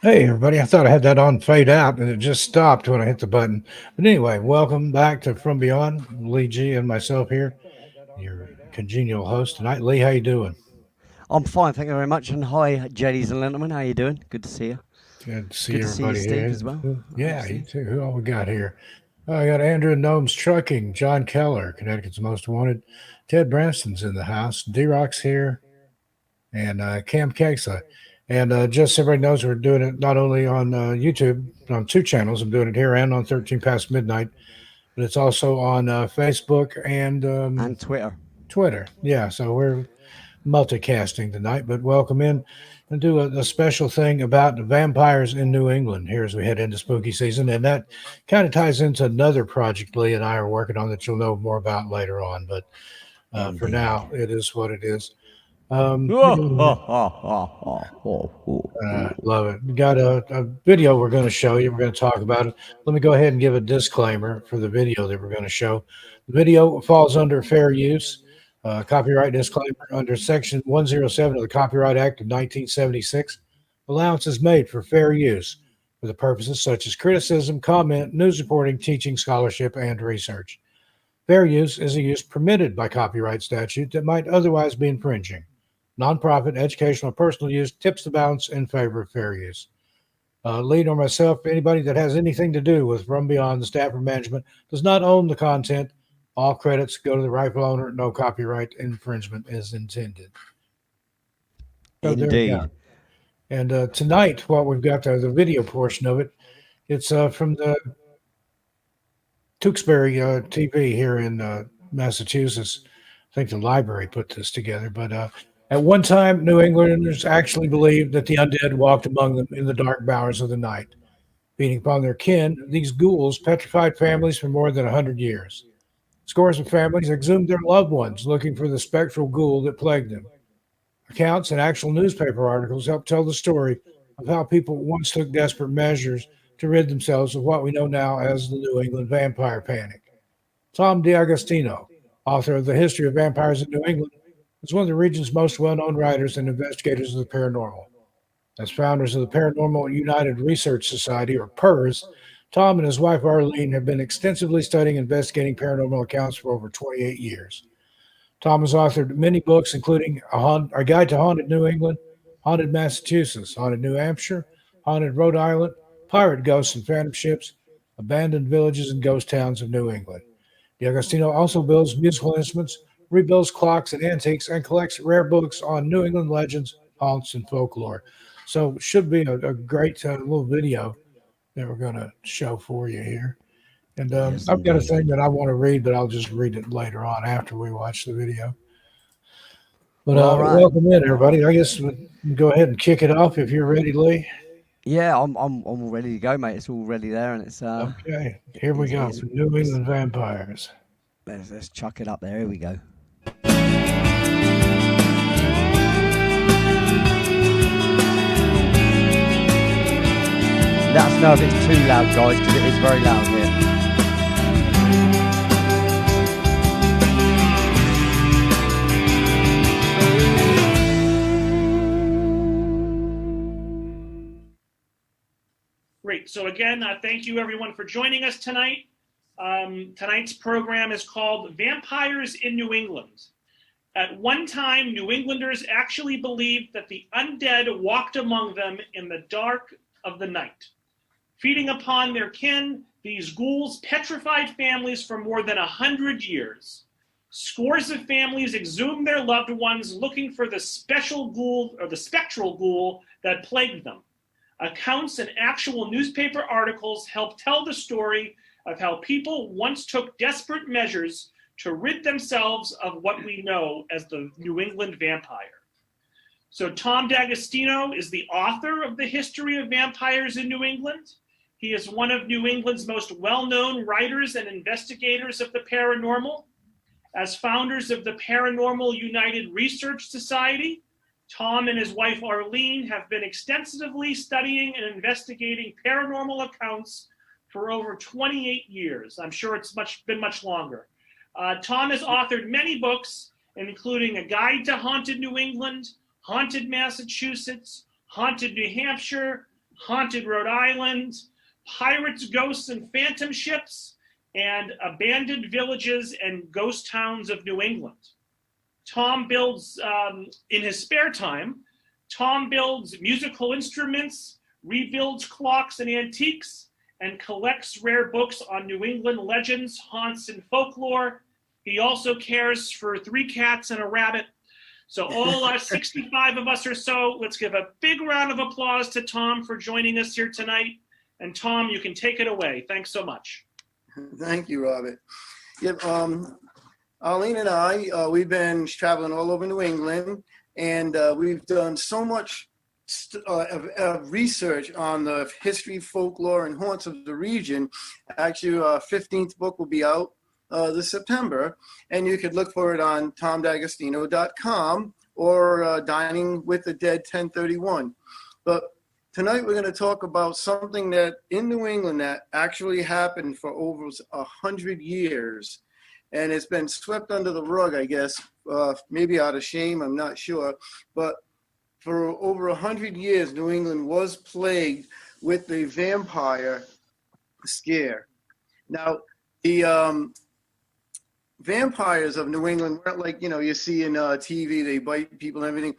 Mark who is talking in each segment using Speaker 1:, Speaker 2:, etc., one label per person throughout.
Speaker 1: Hey, everybody. I thought I had that on fade out and it just stopped when I hit the button. But anyway, welcome back to From Beyond. Lee G and myself here, your congenial host tonight. Lee, how you doing?
Speaker 2: I'm fine, thank you very much. And hi, ladies and gentlemen, how you doing? Good to see you.
Speaker 1: Good to see
Speaker 2: Good to see you,
Speaker 1: everybody
Speaker 2: Steve,
Speaker 1: here.
Speaker 2: as well. Hi,
Speaker 1: Yeah, you
Speaker 2: Steve.
Speaker 1: too. Who all we got here? I got Andrew Gnomes Trucking, John Keller, Connecticut's Most Wanted. Ted Branston's in the house. D-Rock's here, and Cam Keksa. And just so everybody knows, we're doing it not only on YouTube, on two channels. I'm doing it here and on 13 Past Midnight, but it's also on Facebook and
Speaker 2: And Twitter.
Speaker 1: Twitter. Yeah, so we're multicasting tonight, but welcome in and do a special thing about the vampires in New England here as we head into spooky season. And that kind of ties into another project Lee and I are working on that you'll know more about later on. But for
Speaker 2: Indeed.
Speaker 1: now, it is what it is. Let me
Speaker 2: Oh,
Speaker 1: go
Speaker 2: ho,
Speaker 1: ahead.
Speaker 2: ho, ho, ho, ho, ho, ho.
Speaker 1: Love it. We got a video we're going to show you. We're going to talk about it. Let me go ahead and give a disclaimer for the video that we're going to show. The video falls under fair use, copyright disclaimer under Section 107 of the Copyright Act of 1976. Allowance is made for fair use for the purposes such as criticism, comment, news reporting, teaching, scholarship, and research. Fair use is a use permitted by copyright statute that might otherwise be infringing. Nonprofit, educational, or personal use tips the balance in favor of fair use. Lead or myself, anybody that has anything to do with From Beyond, the staff or management, does not own the content. All credits go to the rightful owner. No copyright infringement is intended. So there we go.
Speaker 2: Indeed.
Speaker 1: And tonight, what we've got the video portion of it, it's from the Tewksbury TV here in Massachusetts. I think the library put this together. But at one time, New Englanders actually believed that the undead walked among them in the dark bowers of the night. Feeding upon their kin, these ghouls petrified families for more than 100 years. Scores of families exhumed their loved ones looking for the spectral ghoul that plagued them. Accounts and actual newspaper articles help tell the story of how people once took desperate measures to rid themselves of what we know now as the New England vampire panic. Tom D'Agostino, author of The History of Vampires in New England, is one of the region's most well known writers and investigators of the paranormal. As founders of the Paranormal United Research Society, or PERS, Tom and his wife Arelene have been extensively studying and investigating paranormal accounts for over 28 years. Tom has authored many books, including a Guide to Haunted New England, Haunted Massachusetts, Haunted New Hampshire, Haunted Rhode Island, Pirate Ghosts and Phantom Ships, Abandoned Villages and Ghost Towns of New England. D'Agostino also builds musical instruments, rebuilds clocks and antiques, and collects rare books on New England legends, haunts, and folklore. So it should be a great little video that we're going to show for you here. And
Speaker 2: Yes,
Speaker 1: I've got a
Speaker 2: indeed.
Speaker 1: thing that I want to read, but I'll just read it later on after we watch the video. But
Speaker 2: All right.
Speaker 1: welcome in, everybody. I guess we can go ahead and kick it off if you're ready, Lee.
Speaker 2: Yeah, I'm all ready to go, mate. It's all ready there, and
Speaker 1: Okay, here we go.
Speaker 2: it's,
Speaker 1: New England vampires.
Speaker 2: let's chuck it up there. Here we go. Let us know if it's too loud, guys, because it is very loud here.
Speaker 3: Great. So again, thank you everyone for joining us tonight. Tonight's program is called Vampires in New England. At one time, New Englanders actually believed that the undead walked among them in the dark of the night. Feeding upon their kin, these ghouls petrified families for more than 100 years. Scores of families exhumed their loved ones looking for the special ghoul or the spectral ghoul that plagued them. Accounts and actual newspaper articles help tell the story of how people once took desperate measures to rid themselves of what we know as the New England vampire. So Tom D'Agostino is the author of The History of Vampires in New England. He is one of New England's most well-known writers and investigators of the paranormal. As founders of the Paranormal United Research Society, Tom and his wife Arelene have been extensively studying and investigating paranormal accounts for over 28 years. I'm sure it's been much longer. Tom has authored many books, including A Guide to Haunted New England, Haunted Massachusetts, Haunted New Hampshire, haunted Rhode Island, pirates, ghosts, and phantom ships, and abandoned villages and ghost towns of New England. Tom builds, in his spare time, Tom builds musical instruments, rebuilds clocks and antiques, and collects rare books on New England legends, haunts, and folklore. He also cares for 3 cats and a rabbit. So all 65 of us or so, let's give a big round of applause to Tom for joining us here tonight. And Tom, you can take it away. Thanks so much.
Speaker 4: Thank you, Robert. Yep, Arlene and I, we've been traveling all over New England, and we've done so much research on the history, folklore, and haunts of the region. Actually, our 15th book will be out this September, and you could look for it on tomdagostino.com or Dining with the Dead 1031. But tonight we're going to talk about something that in New England that actually happened for over 100 years, and it's been swept under the rug, I guess, maybe out of shame, I'm not sure, but for over 100 years, New England was plagued with the vampire scare. Now, the vampires of New England weren't like, you see in TV, they bite people and everything.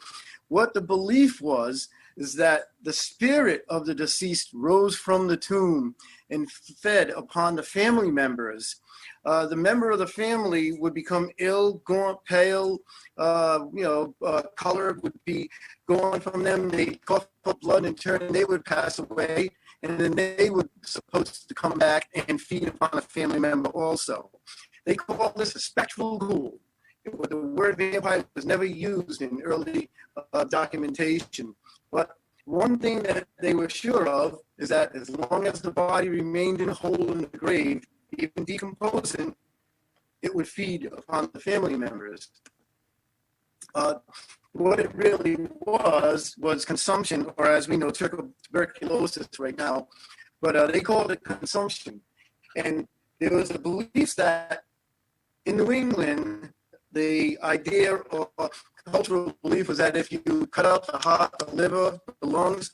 Speaker 4: What the belief was is that the spirit of the deceased rose from the tomb and fed upon the family members. The member of the family would become ill, gaunt, pale, color would be gone from them. They cough up blood and turn, and they would pass away. And then they were supposed to come back and feed upon a family member also. They call this a spectral ghoul. The word vampire was never used in early documentation. But one thing that they were sure of is that as long as the body remained in a hole in the grave, even decomposing, it would feed upon the family members. What it really was consumption, or as we know, tuberculosis right now, but they called it consumption. And there was a belief that in New England, the idea or cultural belief was that if you cut out the heart, the liver, the lungs,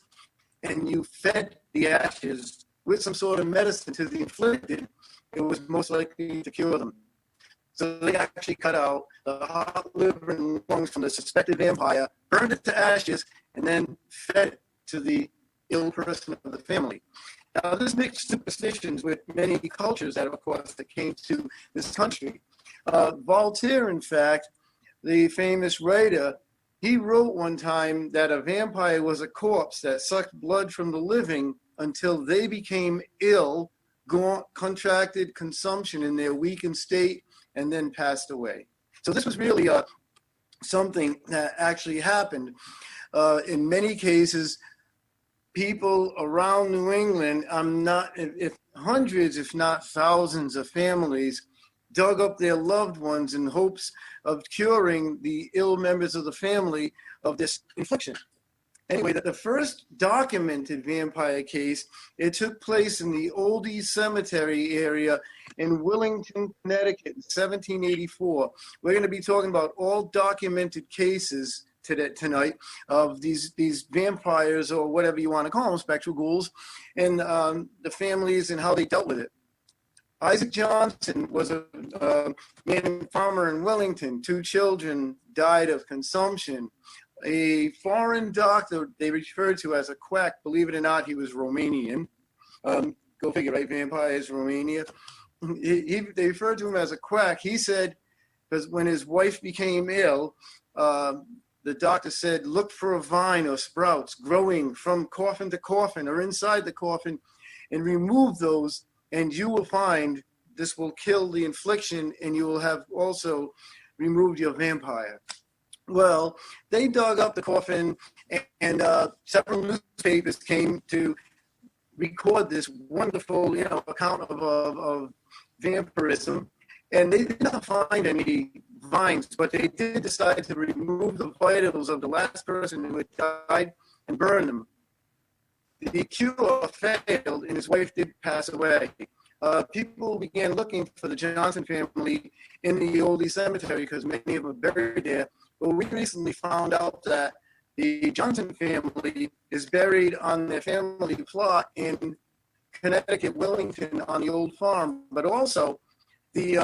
Speaker 4: and you fed the ashes with some sort of medicine to the inflicted, it was most likely to cure them. So they actually cut out the heart, liver, and lungs from the suspected vampire, burned it to ashes, and then fed it to the ill person of the family. Now, this mixed superstitions with many cultures that, of course, that came to this country. Voltaire, in fact, the famous writer, he wrote one time that a vampire was a corpse that sucked blood from the living until they became ill, contracted consumption in their weakened state, and then passed away. So this was really something that actually happened. In many cases, people around New England, if hundreds, if not thousands of families dug up their loved ones in hopes of curing the ill members of the family of this infliction. Anyway, the first documented vampire case, it took place in the Oldie Cemetery area in Willington, Connecticut in 1784. We're going to be talking about all documented cases tonight of these vampires, or whatever you want to call them, spectral ghouls, and the families and how they dealt with it. Isaac Johnson was a man farmer in Willington. 2 children died of consumption. A foreign doctor they referred to as a quack, believe it or not, he was Romanian. Go figure, right? Vampires, Romania. They referred to him as a quack. He said, because when his wife became ill, the doctor said, look for a vine or sprouts growing from coffin to coffin or inside the coffin, and remove those, and you will find this will kill the infliction, and you will have also removed your vampire. Well, they dug up the coffin, and several newspapers came to record this wonderful, account of vampirism, and they did not find any vines, but they did decide to remove the vitals of the last person who had died and burn them. The cure failed, and his wife did pass away. People began looking for the Johnson family in the Oldie Cemetery because many of them were buried there. But we recently found out that The Johnson family is buried on their family plot in Connecticut, Willington, on the old farm, but also the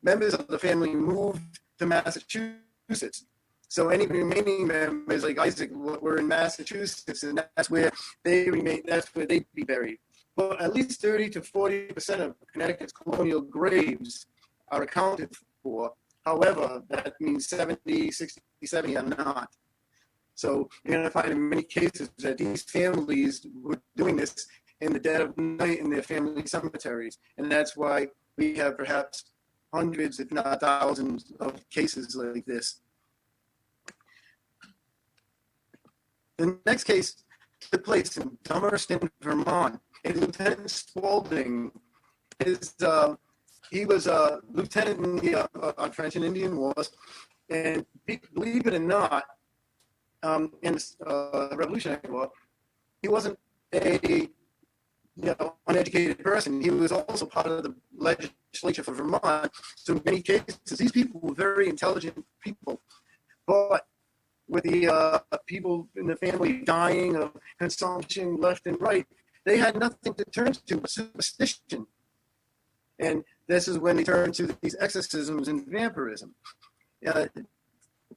Speaker 4: members of the family moved to Massachusetts. So any remaining members, like Isaac, were in Massachusetts, and that's where they remain. That's where they'd be buried. But at least 30 to 40% of Connecticut's colonial graves are accounted for. However, that means 70, 60, 70 are not. So you're going to find in many cases that these families were doing this in the dead of night in their family cemeteries. And that's why we have perhaps hundreds, if not thousands, of cases like this. The next case took place in Dummerston, Vermont. And Lieutenant Spaulding he was a lieutenant in the French and Indian Wars, and believe it or not, in the Revolutionary War, he wasn't a uneducated person. He was also part of the legislature for Vermont. So in many cases, these people were very intelligent people, but with the people in the family dying of consumption left and right, they had nothing to turn to but superstition. And this is when they turned to these exorcisms and vampirism.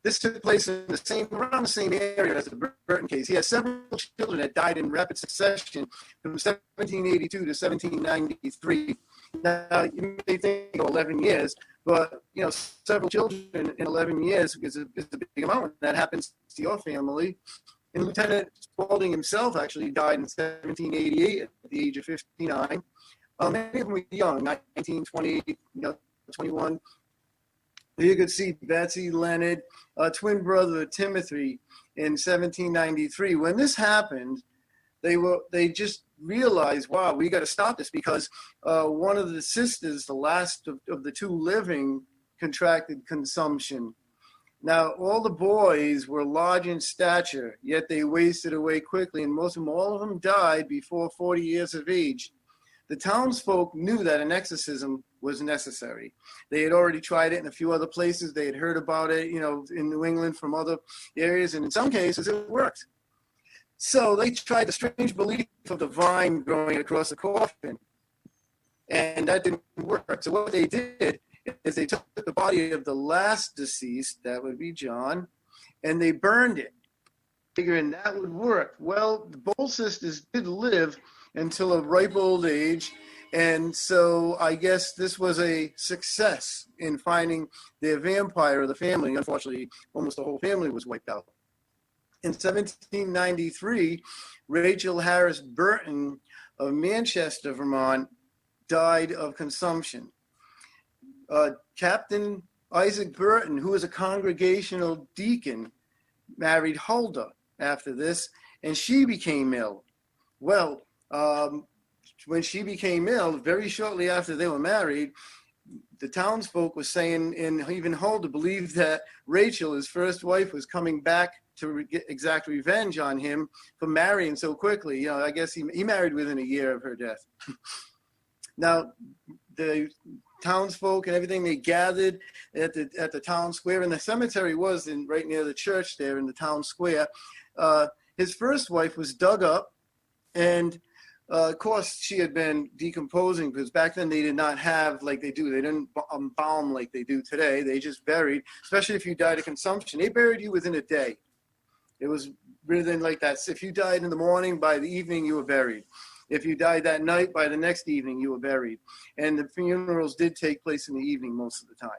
Speaker 4: This took place in around the same area as the Burton case. He had several children that died in rapid succession from 1782 to 1793. Now, you may think 11 years, but several children in 11 years is a big amount. That happens to your family. And Lieutenant Spaulding himself actually died in 1788 at the age of 59. Many of them were young, 19, 20, 21. You could see Betsy Leonard, twin brother Timothy, in 1793. When this happened, they just realized, wow, we got to stop this, because one of the sisters, the last of the two living, contracted consumption. Now, all the boys were large in stature, yet they wasted away quickly, and all of them died before 40 years of age. The townsfolk knew that an exorcism was necessary. They had already tried it in a few other places. They had heard about it, in New England from other areas, and in some cases it worked. So they tried the strange belief of the vine growing across the coffin, and that didn't work. So what they did is they took the body of the last deceased, that would be John, and they burned it, figuring that would work. Well, the Bold sisters did live until a ripe old age, and so I guess this was a success in finding their vampire of the family. Unfortunately, almost the whole family was wiped out. In 1793, Rachel Harris Burton of Manchester, Vermont, died of consumption. Captain Isaac Burton, who was a congregational deacon, married Huldah after this, and she became ill. Well, when she became ill, very shortly after they were married, the townsfolk was saying, and even Huldah believed that Rachel, his first wife, was coming back to exact revenge on him for marrying so quickly. I guess he married within a year of her death. Now, the townsfolk and everything, they gathered at the town square, and the cemetery was right near the church there in the town square. His first wife was dug up, and of course, she had been decomposing, because back then they did not have like they do. They didn't embalm like they do today. They just buried, especially if you died of consumption. They buried you within a day. It was written like that. So if you died in the morning, by the evening you were buried. If you died that night, by the next evening you were buried. And the funerals did take place in the evening most of the time.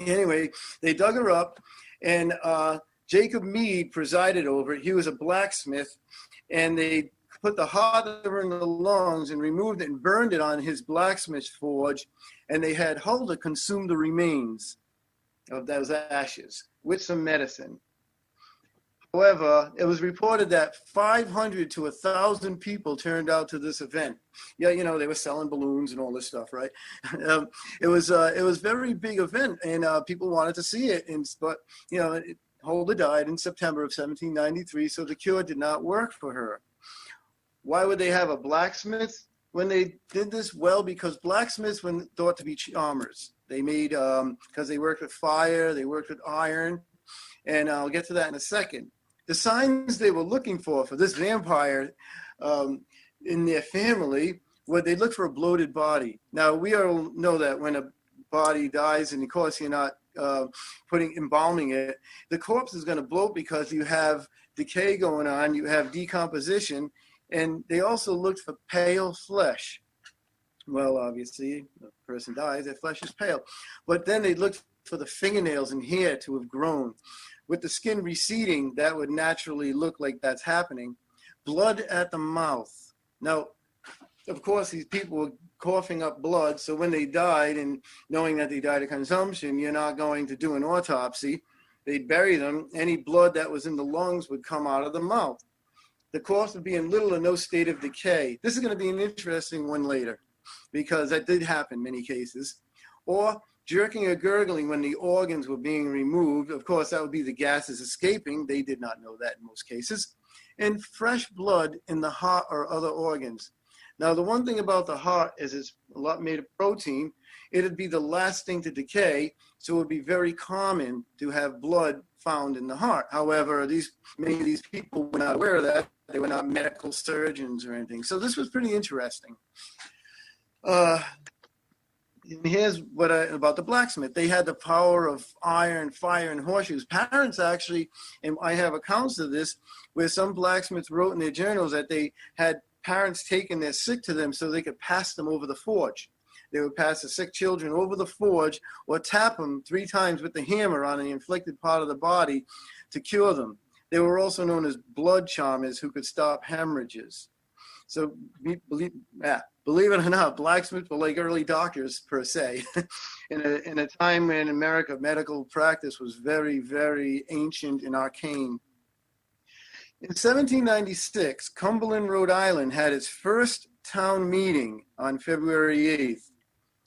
Speaker 4: Anyway, they dug her up, and Jacob Mead presided over it. He was a blacksmith, and they put the heart of her in the lungs and removed it and burned it on his blacksmith's forge, and they had Huldah consume the remains of those ashes with some medicine. However, it was reported that 500 to 1,000 people turned out to this event. Yeah, they were selling balloons and all this stuff, right? It was a very big event, and people wanted to see it. But Huldah died in September of 1793, so the cure did not work for her. Why would they have a blacksmith when they did this? Well, because blacksmiths were thought to be charmers. They made, because they worked with fire, they worked with iron, and I'll get to that in a second. The signs they were looking for this vampire in their family, where they look for a bloated body. Now, we all know that when a body dies, and of course you're not embalming it, the corpse is going to bloat because you have decay going on, you have decomposition, and they also looked for pale flesh. Well, obviously, the person dies, their flesh is pale. But then they looked for the fingernails and hair to have grown. With the skin receding, that would naturally look like that's happening. Blood at the mouth. Now, of course, these people were coughing up blood, so when they died, and knowing that they died of consumption, you're not going to do an autopsy. They'd bury them. Any blood that was in the lungs would come out of the mouth. The corpse would be in little or no state of decay. This is going to be an interesting one later, because that did happen in many cases. Or jerking or gurgling when the organs were being removed. Of course, that would be the gases escaping. They did not know that in most cases. And fresh blood in the heart or other organs. Now, the one thing about the heart is it's a lot made of protein. It'd be the last thing to decay, so it would be very common to have blood found in the heart. However, many of these people were not aware of that. They were not medical surgeons or anything. So this was pretty interesting. And here's about the blacksmith. They had the power of iron, fire, and horseshoes. Parents actually, and I have accounts of this, where some blacksmiths wrote in their journals that they had parents taking their sick to them so they could pass them over the forge. They would pass the sick children over the forge or tap them 3 times with the hammer on the inflicted part of the body to cure them. They were also known as blood charmers who could stop hemorrhages. So believe it or not, blacksmiths were like early doctors per se. in a time when America medical practice was very, very ancient and arcane. In 1796, Cumberland, Rhode Island had its first town meeting on February 8th.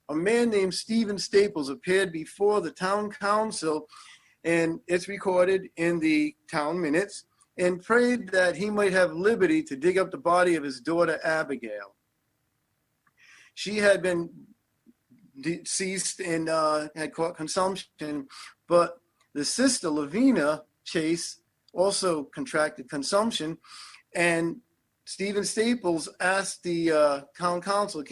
Speaker 4: A man named Stephen Staples appeared before the town council, and it's recorded in the town minutes, and prayed that he might have liberty to dig up the body of his daughter Abigail. She had been deceased and had caught consumption, but the sister, Lavina Chase, also contracted consumption, and Stephen Staples asked the town council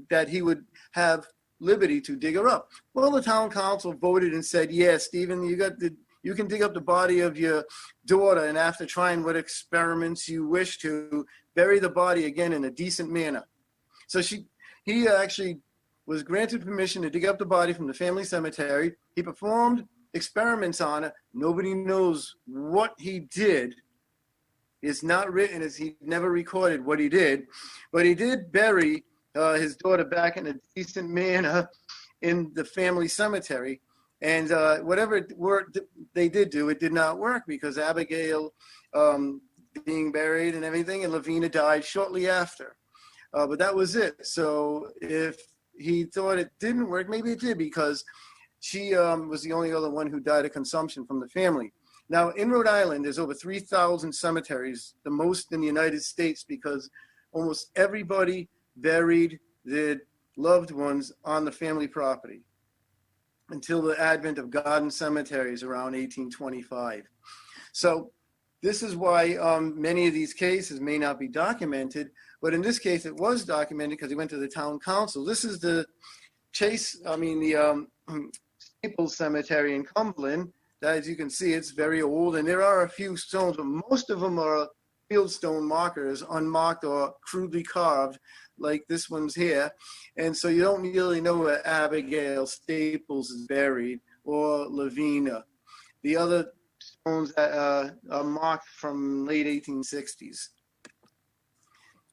Speaker 4: that he would have liberty to dig her up. Well, the town council voted and said, yes, Stephen, you can dig up the body of your daughter, and after trying what experiments you wish to, bury the body again in a decent manner. So he actually was granted permission to dig up the body from the family cemetery. He performed experiments on it. Nobody knows what he did. It's not written, as he never recorded what he did, but he did bury his daughter back in a decent manner in the family cemetery. And whatever work they did do, it did not work, because Abigail being buried and everything, and Lavina died shortly after. But that was it. So if he thought it didn't work, maybe it did, because she was the only other one who died of consumption from the family. Now, in Rhode Island, there's over 3,000 cemeteries, the most in the United States, because almost everybody buried their loved ones on the family property until the advent of garden cemeteries around 1825. So this is why many of these cases may not be documented, but in this case it was documented because he went to the town council. This is the Staples Cemetery in Cumberland. As you can see, it's very old, and there are a few stones, but most of them are fieldstone markers, unmarked or crudely carved, like this one's here. And so you don't really know where Abigail Staples is buried, or Lavina. The other stones are marked from late 1860s.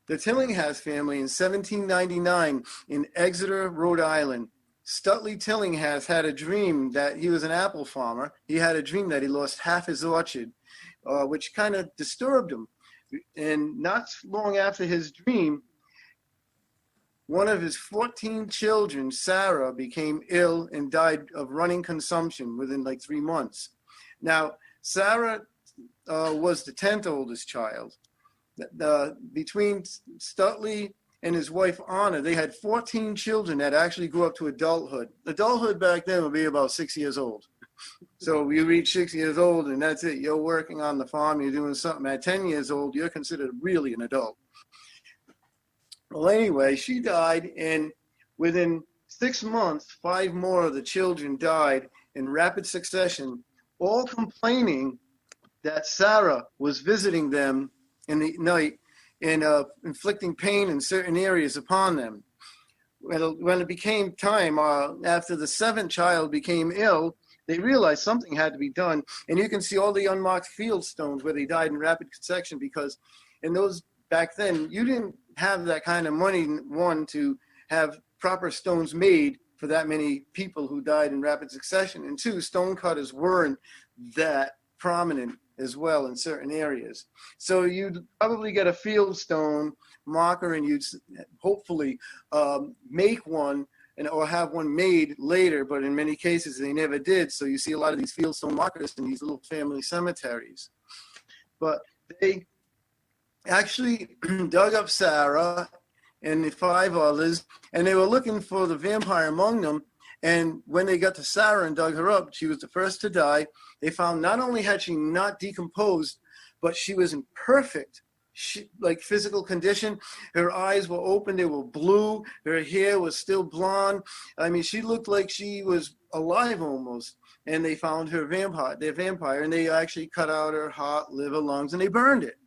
Speaker 4: The Tillinghast family in 1799 in Exeter, Rhode Island. Stutley Tillinghast had a dream that he was an apple farmer. He had a dream that he lost half his orchard, which kind of disturbed him. And not long after his dream, one of his 14 children, Sarah, became ill and died of running consumption within like 3 months. Now, Sarah was the 10th oldest child. Between Stutley and his wife, Anna, they had 14 children that actually grew up to adulthood. Adulthood back then would be about 6 years old. So you reach 6 years old and that's it. You're working on the farm, you're doing something. At 10 years old, you're considered really an adult. Well, anyway, she died, and within 6 months, 5 more of the children died in rapid succession, all complaining that Sarah was visiting them in the night and inflicting pain in certain areas upon them. When it became time, after the 7th child became ill, they realized something had to be done. And you can see all the unmarked field stones where they died in rapid succession, because in those back then, you didn't have that kind of money, one, to have proper stones made for that many people who died in rapid succession. And 2, stone cutters weren't that prominent as well in certain areas. So you'd probably get a field stone marker, and you'd hopefully make one or have one made later, but in many cases they never did. So you see a lot of these field stone markers in these little family cemeteries. But they actually dug up Sarah and the 5 others, and they were looking for the vampire among them. And when they got to Sarah and dug her up, she was the first to die. They found not only had she not decomposed, but she was in perfect physical condition. Her eyes were open, they were blue, her hair was still blonde. I mean, she looked like she was alive almost. And they found her vampire, and they actually cut out her heart, liver, lungs, and they burned it.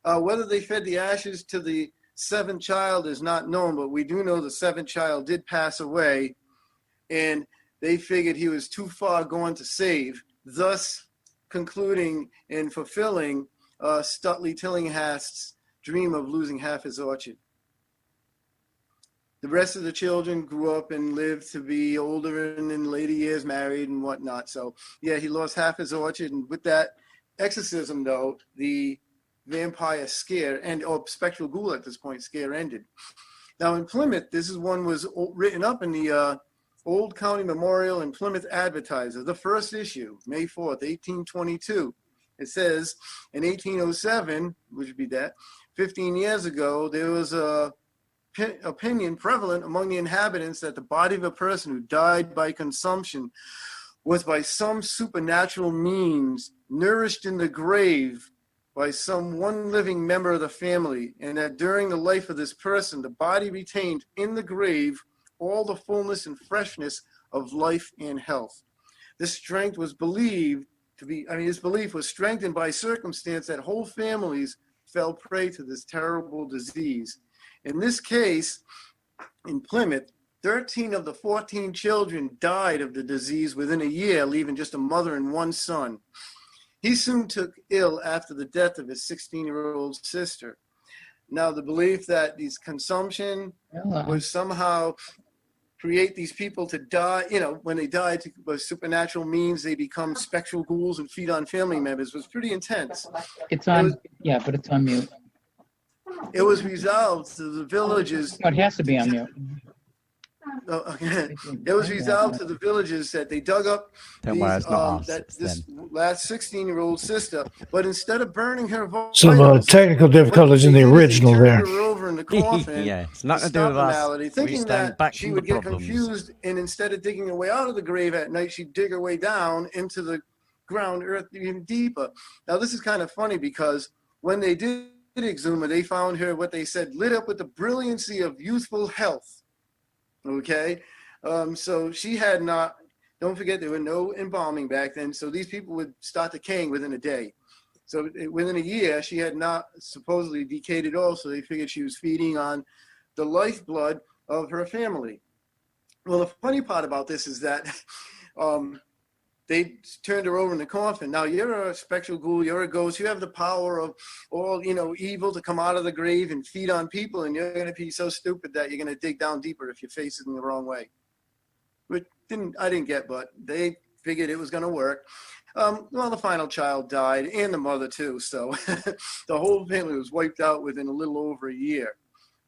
Speaker 4: Whether they fed the ashes to the 7th child is not known, but we do know the 7th child did pass away, and they figured he was too far gone to save, thus concluding and fulfilling Stutley Tillinghast's dream of losing half his orchard. The rest of the children grew up and lived to be older and in later years married and whatnot. So yeah, he lost half his orchard. And with that exorcism, though, the vampire scare or spectral ghoul at this point scare ended. Now in Plymouth, this is one was written up in the Old County Memorial and Plymouth Advertiser, the first issue, May 4th, 1822. It says, in 1807, which would be 15 years ago, there was a opinion prevalent among the inhabitants that the body of a person who died by consumption was by some supernatural means nourished in the grave by some one living member of the family, and that during the life of this person, the body retained in the grave all the fullness and freshness of life and health. This strength was believed to be, this belief was strengthened by circumstance that whole families fell prey to this terrible disease. In this case, in Plymouth, 13 of the 14 children died of the disease within a year, leaving just a mother and one son. He soon took ill after the death of his 16-year-old sister. Now, the belief that these consumption was somehow create these people to die, when they die by supernatural means, they become spectral ghouls and feed on family members, was pretty intense.
Speaker 5: It's on, but it's on mute.
Speaker 4: It was resolved to the villages.
Speaker 5: It has to be on mute.
Speaker 4: It was resolved to the villages that they dug up this last 16-year-old sister, but instead of burning her vitals,
Speaker 1: some technical difficulties in the original there.
Speaker 4: Her over in the coffin,
Speaker 2: yeah, it's not to do with us.
Speaker 4: Thinking that she would get confused, and instead of digging her way out of the grave at night, she'd dig her way down into the ground earth even deeper. Now, this is kind of funny because when they did exhume her, they found her, what they said, lit up with the brilliancy of youthful health. Okay, so she had not, don't forget there were no embalming back then, so these people would start decaying within a day. So within a year, she had not supposedly decayed at all, so they figured she was feeding on the lifeblood of her family. Well, the funny part about this is that they turned her over in the coffin. Now, you're a spectral ghoul, you're a ghost, you have the power of all, evil to come out of the grave and feed on people, and you're going to be so stupid that you're going to dig down deeper if you face it in the wrong way. Which I didn't get, but they figured it was going to work. Well, the final child died, and the mother too, so the whole family was wiped out within a little over a year.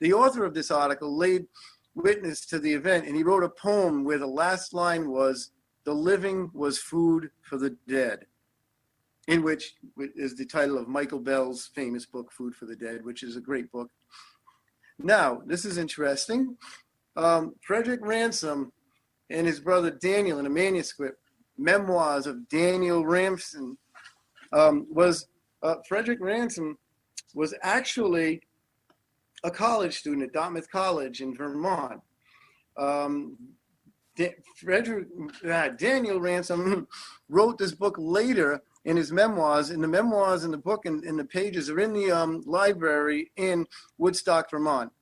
Speaker 4: The author of this article laid witness to the event, and he wrote a poem where the last line was, "The living was food for the dead," in which is the title of Michael Bell's famous book, Food for the Dead, which is a great book. Now, this is interesting. Frederick Ransom and his brother Daniel, in a manuscript, memoirs of Daniel Ransom. Frederick Ransom was actually a college student at Dartmouth College in Vermont. Daniel Ransom wrote this book later in his memoirs, and the memoirs in the book and the pages are in the library in Woodstock, Vermont.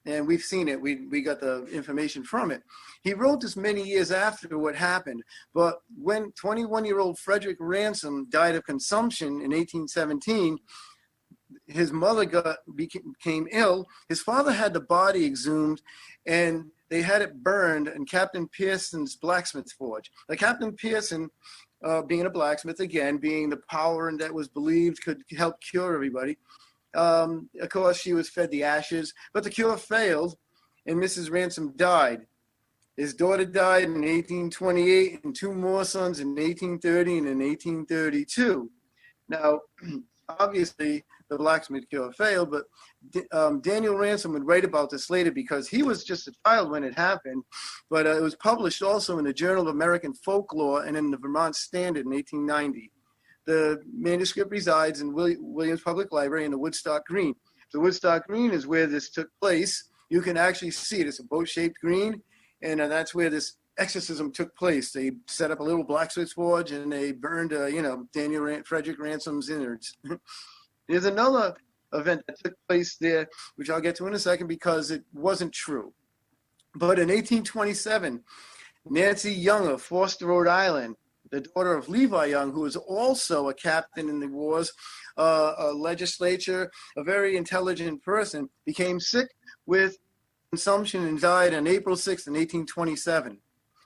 Speaker 4: And we've seen it. We got the information from it. He wrote this many years after what happened. But when 21-year-old Frederick Ransom died of consumption in 1817, his mother became ill. His father had the body exhumed, and they had it burned in Captain Pearson's blacksmith forge. Now, Captain Pearson, being a blacksmith, again, being the power and that was believed could help cure everybody. Of course, she was fed the ashes, but the cure failed, and Mrs. Ransom died. His daughter died in 1828, and two more sons in 1830 and in 1832. Now, obviously, the blacksmith cure failed, but Daniel Ransom would write about this later because he was just a child when it happened, but it was published also in the Journal of American Folklore and in the Vermont Standard in 1890. The manuscript resides in Williams Public Library in the Woodstock Green. The Woodstock Green is where this took place. You can actually see it. It's a boat-shaped green, and that's where this exorcism took place. They set up a little blacksmith forge, and they burned, Frederick Ransom's innards. There's another event that took place there, which I'll get to in a second because it wasn't true. But in 1827, Nancy Young of Foster, Rhode Island, the daughter of Levi Young, who was also a captain in the wars, a legislature, a very intelligent person, became sick with consumption and died on April 6th in 1827.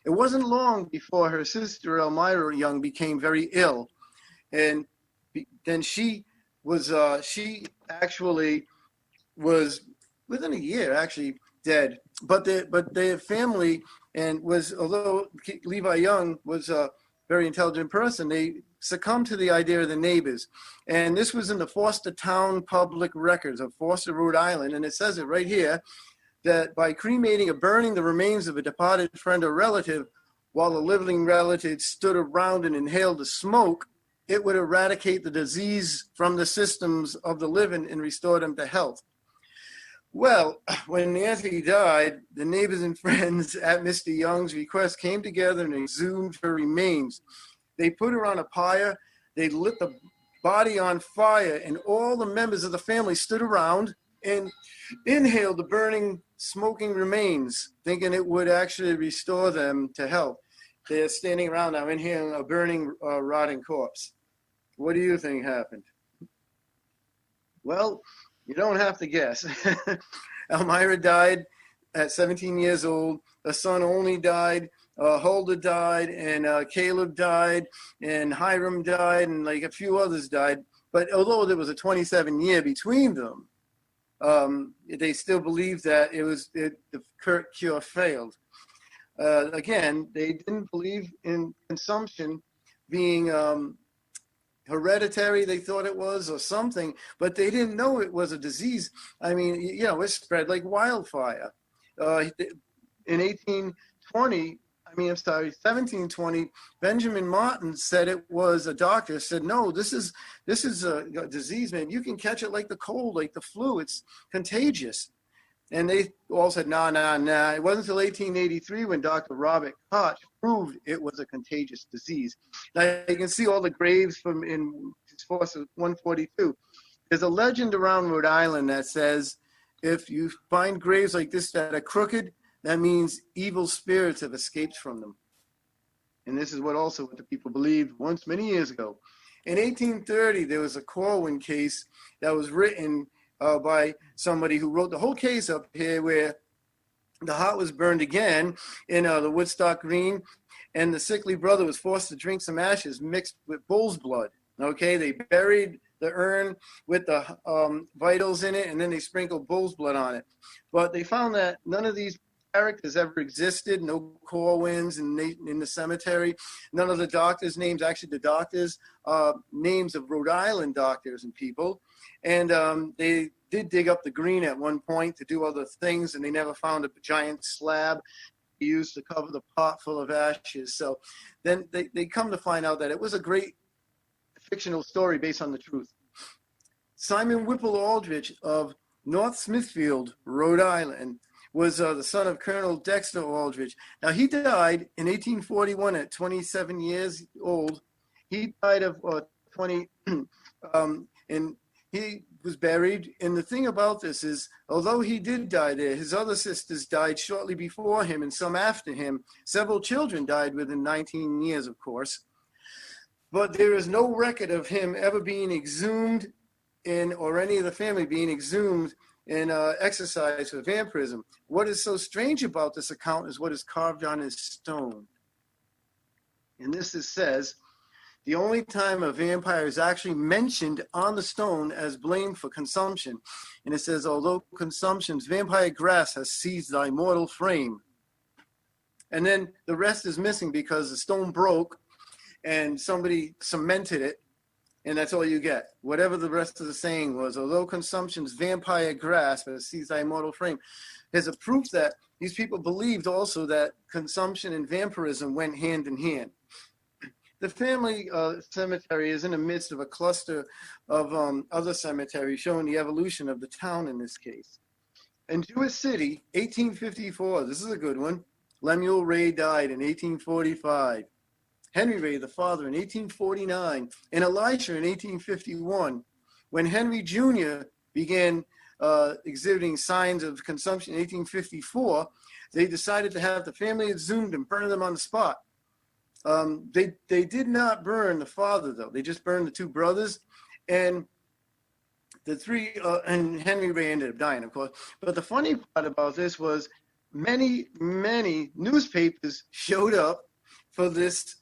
Speaker 4: It wasn't long before her sister Elmira Young became very ill, and then she actually was within a year actually dead. But their family although Levi Young was a very intelligent person, they succumbed to the idea of the neighbors. And this was in the Foster Town Public Records of Foster, Rhode Island. And it says it right here that by cremating or burning the remains of a departed friend or relative while the living relative stood around and inhaled the smoke, it would eradicate the disease from the systems of the living and restore them to health. Well, when Nancy died, the neighbors and friends at Mr. Young's request came together and exhumed her remains. They put her on a pyre, they lit the body on fire, and all the members of the family stood around and inhaled the burning, smoking remains, thinking it would actually restore them to health. They're standing around now inhaling a burning, rotting corpse. What do you think happened? Well, you don't have to guess. Elmira died at 17 years old. A son only died. Huldah died, and Caleb died, and Hiram died, and like a few others died. But although there was a 27-year between them, they still believed that the cure failed. Again, they didn't believe in consumption being hereditary, they thought it was, or something, but they didn't know it was a disease. I mean, it spread like wildfire. In 1720, Benjamin Martin said it was, a doctor said, no, this is a disease, man. You can catch it like the cold, like the flu. It's contagious. And they all said, nah. It wasn't until 1883 when Dr. Robert Koch proved it was a contagious disease. Now, you can see all the graves from in Force 142. There's a legend around Rhode Island that says, if you find graves like this that are crooked, that means evil spirits have escaped from them. And this is what the people believed once many years ago. In 1830, there was a Corwin case that was written by somebody who wrote the whole case up here, where the heart was burned again in the Woodstock Green, and the sickly brother was forced to drink some ashes mixed with bull's blood. Okay, they buried the urn with the vitals in it, and then they sprinkled bull's blood on it. But they found that none of these characters ever existed. No Corwins in the cemetery. None of the doctors' names, actually the doctors' names of Rhode Island doctors and people. And they did dig up the green at one point to do other things, and they never found a giant slab. be used to cover the pot full of ashes. So then they come to find out that it was a great fictional story based on the truth. Simon Whipple Aldrich of North Smithfield, Rhode Island, was the son of Colonel Dexter Aldrich. Now, he died in 1841 at 27 years old. He died of 20, and he was buried. And the thing about this is, although he did die there, his other sisters died shortly before him and some after him. Several children died within 19 years, of course. But there is no record of him ever being exhumed or any of the family being exhumed and exercised for vampirism. What is so strange about this account is what is carved on his stone. And this says, the only time a vampire is actually mentioned on the stone as blamed for consumption. And it says, although consumption's vampire grass has seized thy mortal frame. And then the rest is missing because the stone broke and somebody cemented it. And that's all you get. Whatever the rest of the saying was, although consumption's vampire grasp has seized thy mortal frame, is a proof that these people believed also that consumption and vampirism went hand in hand. The family cemetery is in the midst of a cluster of other cemeteries showing the evolution of the town in this case. In Jewett City, 1854, this is a good one, Lemuel Ray died in 1845. Henry Ray, the father, in 1849, and Elisha in 1851. When Henry Jr. began exhibiting signs of consumption in 1854, they decided to have the family exhumed and burn them on the spot. They did not burn the father, though. They just burned the two brothers, and the three, and Henry Ray ended up dying, of course. But the funny part about this was many newspapers showed up for this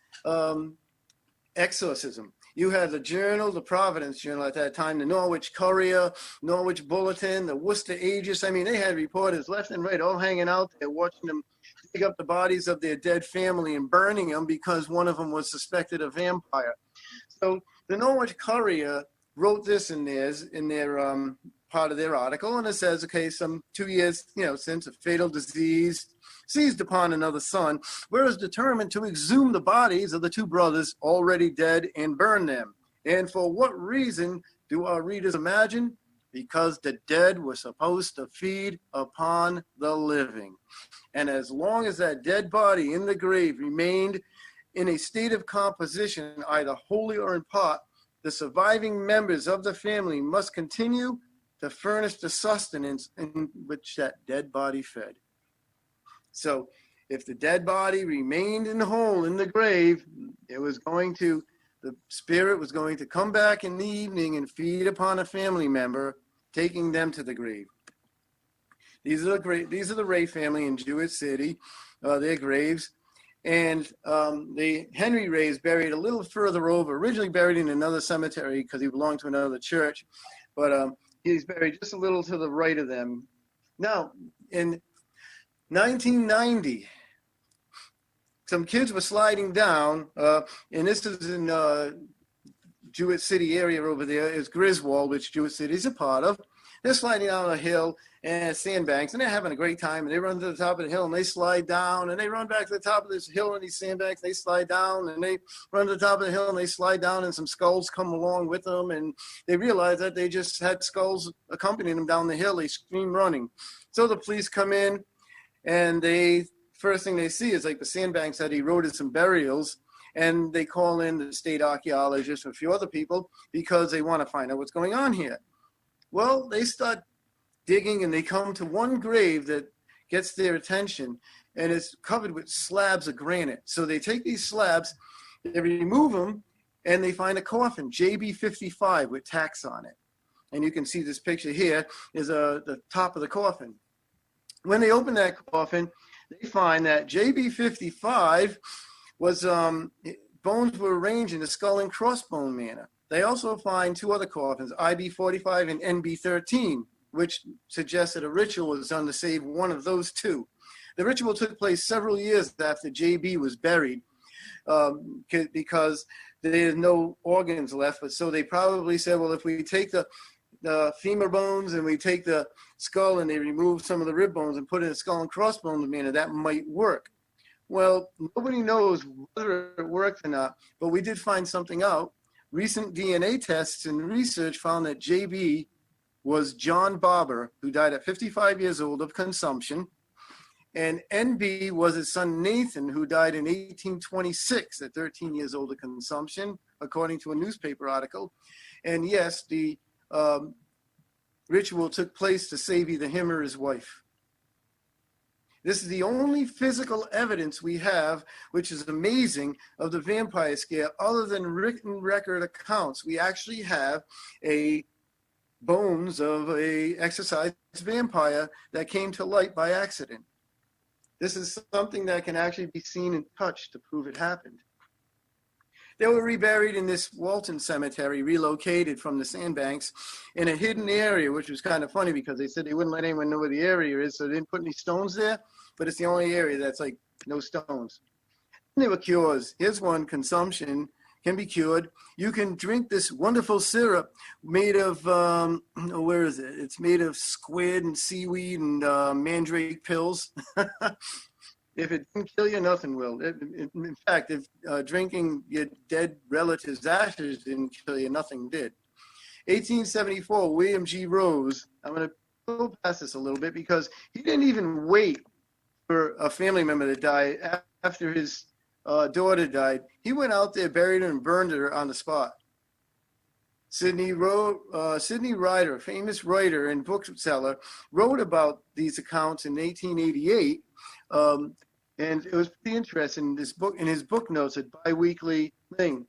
Speaker 4: exorcism. You had the Journal, the Providence Journal at that time, the Norwich Courier, Norwich Bulletin, the Worcester Aegis. I mean, they had reporters left and right all hanging out there watching them dig up the bodies of their dead family and burning them because one of them was suspected a vampire. So the Norwich Courier wrote this in their part of their article, and it says, okay, some 2 years, since a fatal disease seized upon another son, whereas determined to exhume the bodies of the two brothers already dead and burn them. And for what reason do our readers imagine? Because the dead were supposed to feed upon the living. And as long as that dead body in the grave remained in a state of composition, either wholly or in part, the surviving members of the family must continue to furnish the sustenance in which that dead body fed. So if the dead body remained in the hole in the grave, the spirit was going to come back in the evening and feed upon a family member, taking them to the grave. These are the Ray family in Jewett City, their graves. And the Henry Ray is buried a little further over, originally buried in another cemetery because he belonged to another church. But he's buried just a little to the right of them. Now, in 1990, some kids were sliding down, and this is in Jewett City area over there is Griswold, which Jewett City is a part of. They're sliding down a hill and sandbanks, and they're having a great time. And they run to the top of the hill, and they slide down, and they run back to the top of this hill and these sandbanks. They slide down, and they run to the top of the hill, and they slide down, and some skulls come along with them. And they realize that they just had skulls accompanying them down the hill. They scream running. So the police come in, and first thing they see is like the sandbanks that eroded some burials. And they call in the state archaeologist and a few other people because they want to find out what's going on here. Well, they start digging, and they come to one grave that gets their attention, and it's covered with slabs of granite. So they take these slabs, they remove them, and they find a coffin, JB55, with tacks on it. And you can see this picture here is the top of the coffin. When they open that coffin, they find that JB55 was, bones were arranged in a skull and crossbone manner. They also find two other coffins, IB45 and NB13, which suggests that a ritual was done to save one of those two. The ritual took place several years after JB was buried because there's no organs left. But so they probably said, well, if we take the the femur bones and we take the skull and they remove some of the rib bones and put in a skull and crossbones manner, that might work. Well, nobody knows whether it worked or not, but we did find something out. Recent DNA tests and research found that JB was John Barber, who died at 55 years old of consumption. And NB was his son Nathan, who died in 1826 at 13 years old of consumption, according to a newspaper article. And yes, the ritual took place to save either him or his wife. This is the only physical evidence we have, which is amazing, of the vampire scare, other than written record accounts. We actually have bones of a exorcised vampire that came to light by accident. This is something that can actually be seen and touched to prove it happened. They were reburied in this Walton cemetery, relocated from the sandbanks in a hidden area, which was kind of funny because they said they wouldn't let anyone know where the area is, so they didn't put any stones there, but it's the only area that's like no stones. And there were cures. Here's one: consumption can be cured. You can drink this wonderful syrup made of, where is it? It's made of squid and seaweed and mandrake pills. If it didn't kill you, nothing will. In fact, if drinking your dead relative's ashes didn't kill you, nothing did. 1874, William G. Rose. I'm going to go past this a little bit because he didn't even wait for a family member to die after his daughter died. He went out there, buried her, and burned her on the spot. Sidney Ryder, famous writer and bookseller, wrote about these accounts in 1888. And it was pretty interesting in his book notes, a bi-weekly thing.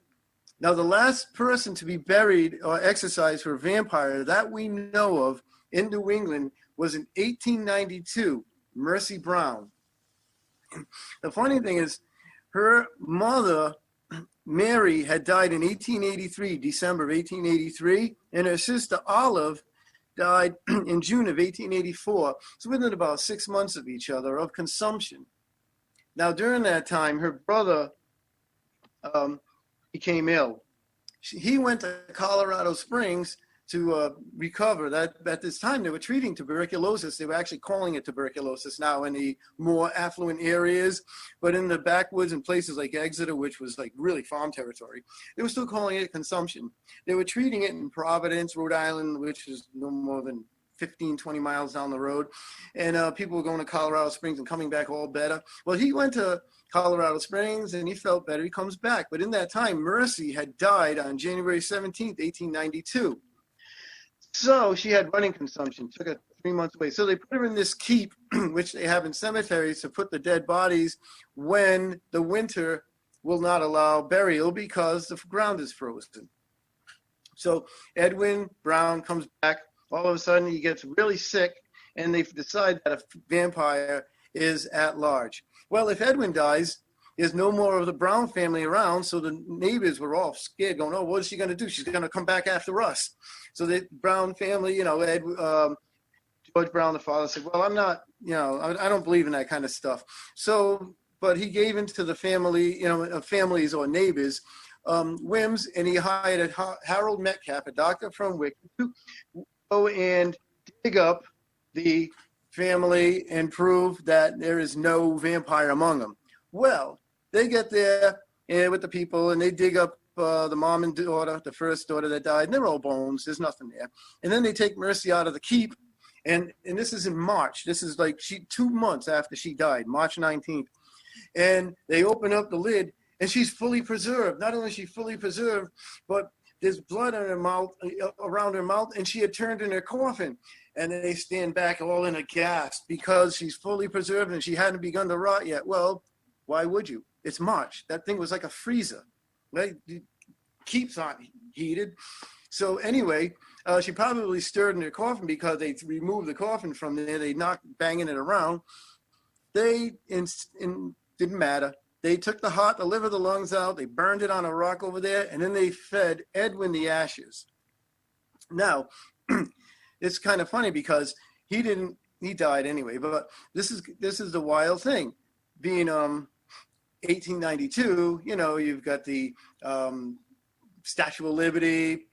Speaker 4: Now, the last person to be buried or exorcised for a vampire that we know of in New England was in 1892, Mercy Brown. The funny thing is, her mother, Mary, had died in 1883, December of 1883, and her sister Olive died in June of 1884. So within about 6 months of each other of consumption. Now, during that time, her brother became ill. He went to Colorado Springs to recover. At this time, they were treating tuberculosis. They were actually calling it tuberculosis now in the more affluent areas, but in the backwoods and places like Exeter, which was like really farm territory, they were still calling it consumption. They were treating it in Providence, Rhode Island, which is no more than 15, 20 miles down the road. And people were going to Colorado Springs and coming back all better. Well, he went to Colorado Springs and he felt better. He comes back. But in that time, Mercy had died on January 17th, 1892. So she had running consumption, took her 3 months away. So they put her in this keep, which they have in cemeteries to put the dead bodies when the winter will not allow burial because the ground is frozen. So Edwin Brown comes back. All of a sudden, he gets really sick, and they decide that a vampire is at large. Well, if Edwin dies, there's no more of the Brown family around, so the neighbors were all scared, going, oh, what is she going to do? She's going to come back after us. So the Brown family, George Brown, the father, said, well, I'm not, I don't believe in that kind of stuff. So, but he gave into the family, families or neighbors, whims, and he hired Harold Metcalf, a doctor from Wick, to go and dig up the family and prove that there is no vampire among them. Well, they get there with the people and they dig up the mom and daughter, the first daughter that died, and they're all bones. There's nothing there. And then they take Mercy out of the keep. And this is in March. This is like 2 months after she died, March 19th. And they open up the lid and she's fully preserved. Not only is she fully preserved, but there's blood on her mouth, around her mouth, and she had turned in her coffin. And they stand back all in a gasp because she's fully preserved and she hadn't begun to rot yet. Well, why would you? It's March. That thing was like a freezer. Right? It keeps on heated. So anyway, she probably stirred in her coffin because they removed the coffin from there. They knocked, banging it around. They didn't matter. They took the heart, the liver, the lungs out. They burned it on a rock over there, and then they fed Edwin the ashes. Now, it's kind of funny because he died anyway. But this is the wild thing. Being 1892, you've got the Statue of Liberty,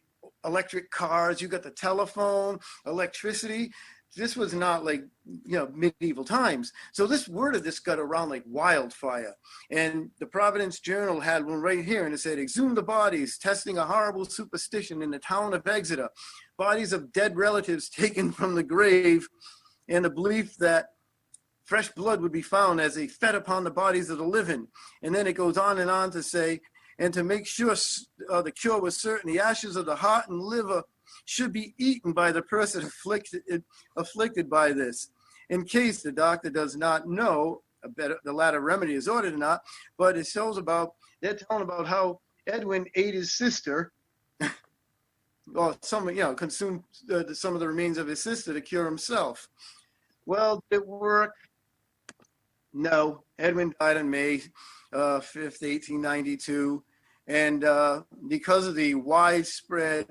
Speaker 4: electric cars, you got the telephone, electricity. This was not like, medieval times. So this word of this got around like wildfire. And the Providence Journal had one right here, and it said, exhumed the bodies, testing a horrible superstition in the town of Exeter. Bodies of dead relatives taken from the grave, and the belief that fresh blood would be found as they fed upon the bodies of the living. And then it goes on and on to say, and to make sure the cure was certain, the ashes of the heart and liver should be eaten by the person afflicted by this. In case the doctor does not know, the latter remedy is ordered or not, but it shows they're telling about how Edwin ate his sister, or consumed some of the remains of his sister to cure himself. Well, did it work? No. Edwin died on May 5th, 1892. And because of the widespread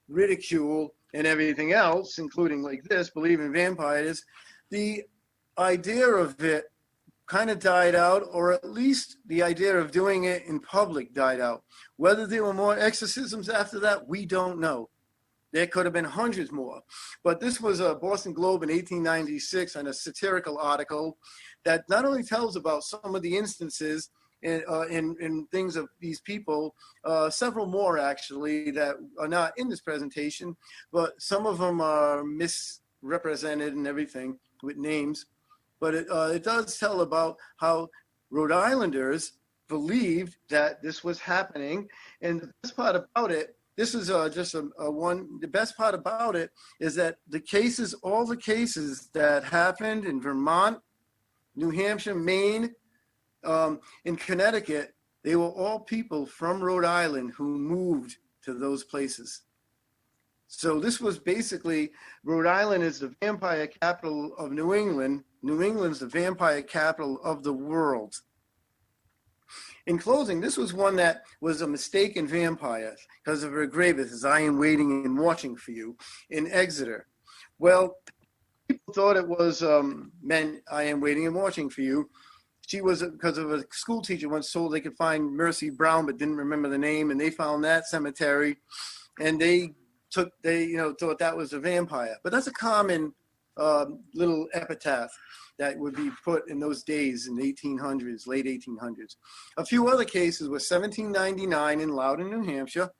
Speaker 4: ridicule and everything else, including like this, believing vampires, the idea of it kind of died out, or at least the idea of doing it in public died out. Whether there were more exorcisms after that, we don't know. There could have been hundreds more. But this was a Boston Globe in 1896 on a satirical article that not only tells about some of the instances in things of these people, several more actually that are not in this presentation, but some of them are misrepresented and everything with names. But it does tell about how Rhode Islanders believed that this was happening. And the best part about it, this is the best part about it is that all the cases that happened in Vermont, New Hampshire, Maine, in Connecticut, they were all people from Rhode Island who moved to those places. So this was basically, Rhode Island is the vampire capital of New England. New England's the vampire capital of the world. In closing, this was one that was a mistaken vampire because of her grave. It says, I am waiting and watching for you in Exeter. Well, people thought it was meant, I am waiting and watching for you. She was, because of a school teacher once told they could find Mercy Brown, but didn't remember the name. And they found that cemetery and they thought that was a vampire. But that's a common little epitaph that would be put in those days in the 1800s, late 1800s. A few other cases were 1799 in Loudon, New Hampshire,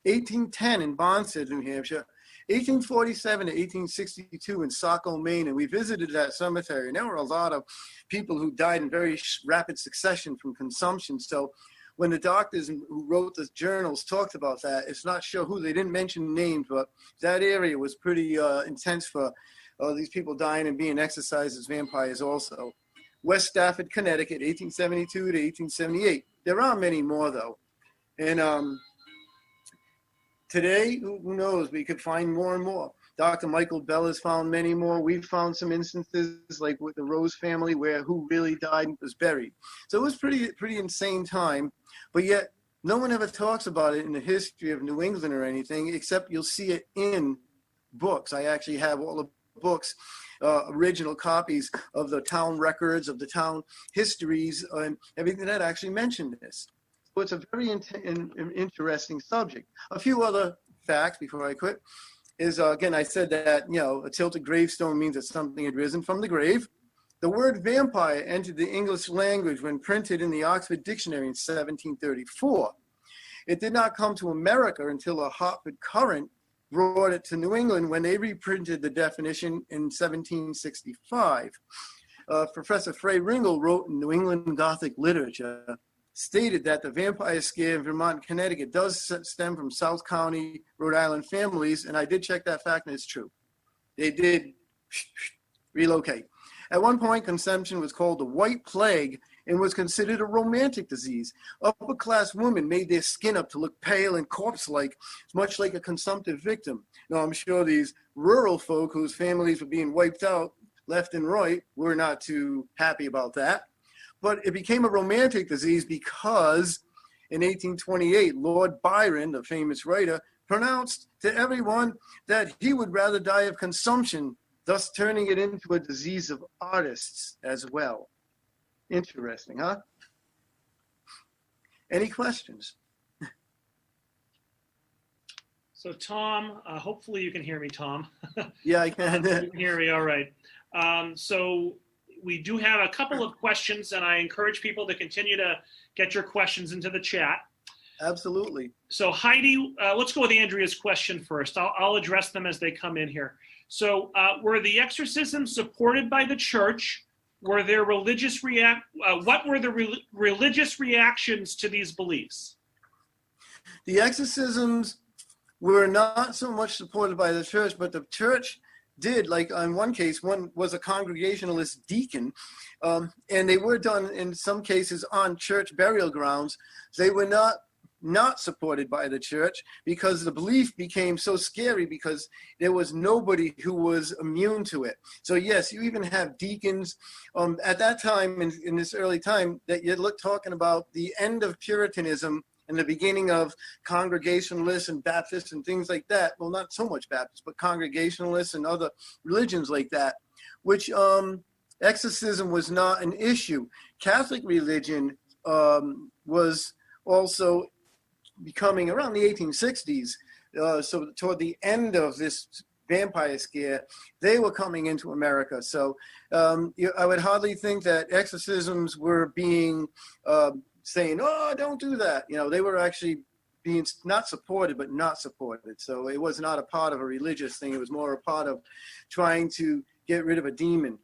Speaker 4: 1810 in Bonsett, New Hampshire, 1847 to 1862 in Saco, Maine, and we visited that cemetery, and there were a lot of people who died in very rapid succession from consumption. So when the doctors who wrote the journals talked about that, it's not sure who, they didn't mention names, but that area was pretty intense for these people dying and being exorcised as vampires also. West Stafford, Connecticut, 1872 to 1878. There are many more, though. And today, who knows, we could find more and more. Dr. Michael Bell has found many more. We've found some instances like with the Rose family where who really died and was buried. So it was pretty insane time, but yet no one ever talks about it in the history of New England or anything, except you'll see it in books. I actually have all the books, original copies of the town records, of the town histories, and everything that actually mentioned this. So it's a very interesting subject. A few other facts before I quit is, again, I said that, a tilted gravestone means that something had risen from the grave. The word vampire entered the English language when printed in the Oxford Dictionary in 1734. It did not come to America until a Hartford Courant brought it to New England when they reprinted the definition in 1765. Professor Frey Ringel wrote in New England Gothic Literature, stated that the vampire scare in Vermont and Connecticut does stem from South County, Rhode Island families, and I did check that fact, and it's true. They did relocate. At one point, consumption was called the White Plague and was considered a romantic disease. Upper-class women made their skin up to look pale and corpse-like, much like a consumptive victim. Now, I'm sure these rural folk whose families were being wiped out left and right were not too happy about that. But it became a romantic disease because in 1828, Lord Byron, the famous writer, pronounced to everyone that he would rather die of consumption, thus turning it into a disease of artists as well. Interesting, huh? Any questions?
Speaker 3: So Tom, hopefully you can hear me, Tom.
Speaker 4: Yeah, I can.
Speaker 3: You can hear me, all right. So we do have a couple of questions, and I encourage people to continue to get your questions into the chat.
Speaker 4: Absolutely.
Speaker 3: So Heidi, let's go with Andrea's question first. I'll address them as they come in here. So were the exorcisms supported by the church? Were there religious what were the religious reactions to these beliefs?
Speaker 4: The exorcisms were not so much supported by the church, but the church did. Like in one case, one was a Congregationalist deacon, and they were done in some cases on church burial grounds. They were not supported by the church because the belief became so scary because there was nobody who was immune to it. So yes, you even have deacons at that time, in this early time, that you look talking about the end of Puritanism and the beginning of Congregationalists and Baptists and things like that. Well, not so much Baptists, but Congregationalists and other religions like that, which exorcism was not an issue. Catholic religion was also becoming around the 1860s. So toward the end of this vampire scare, they were coming into America. So I would hardly think that exorcisms were being saying, oh, don't do that. You know, they were actually being not supported, but not supported. So it was not a part of a religious thing. It was more a part of trying to get rid of a demon.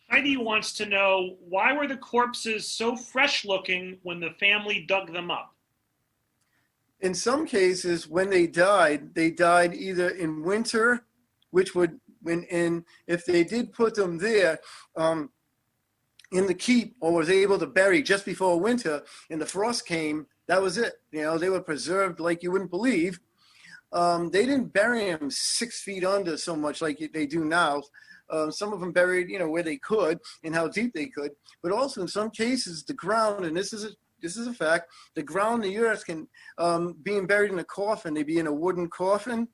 Speaker 3: Heidi wants to know, why were the corpses so fresh looking when the family dug them up?
Speaker 4: In some cases, when they died either in winter, which would, if they did put them there, in the keep, or was able to bury just before winter and the frost came, that was it. You know, they were preserved like you wouldn't believe. They didn't bury them 6 feet under so much like they do now. Some of them buried, you know, where they could and how deep they could. But also in some cases, the ground, and this is a fact, the ground, the earth can, being buried in a coffin, they'd be in a wooden coffin.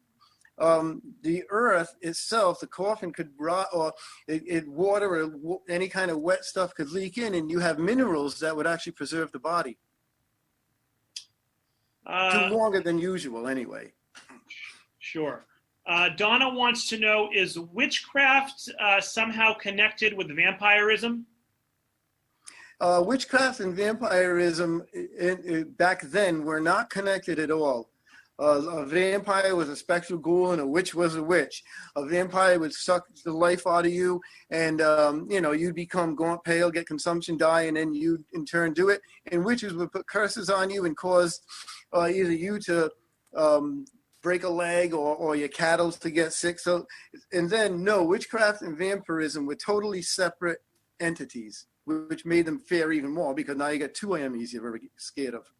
Speaker 4: The earth itself, the coffin could rot, or water or any kind of wet stuff could leak in, and you have minerals that would actually preserve the body. Too longer than usual, anyway.
Speaker 3: Sure. Donna wants to know, is witchcraft somehow connected with vampirism?
Speaker 4: Witchcraft and vampirism back then were not connected at all. A vampire was a spectral ghoul, and a witch was a witch. A vampire would suck the life out of you, and you know, you'd become gaunt, pale, get consumption, die, and then you'd in turn do it. And witches would put curses on you and cause either you to break a leg or your cattle to get sick. So, and then no, witchcraft and vampirism were totally separate entities, which made them fear even more, because now you got two enemies you're very scared of.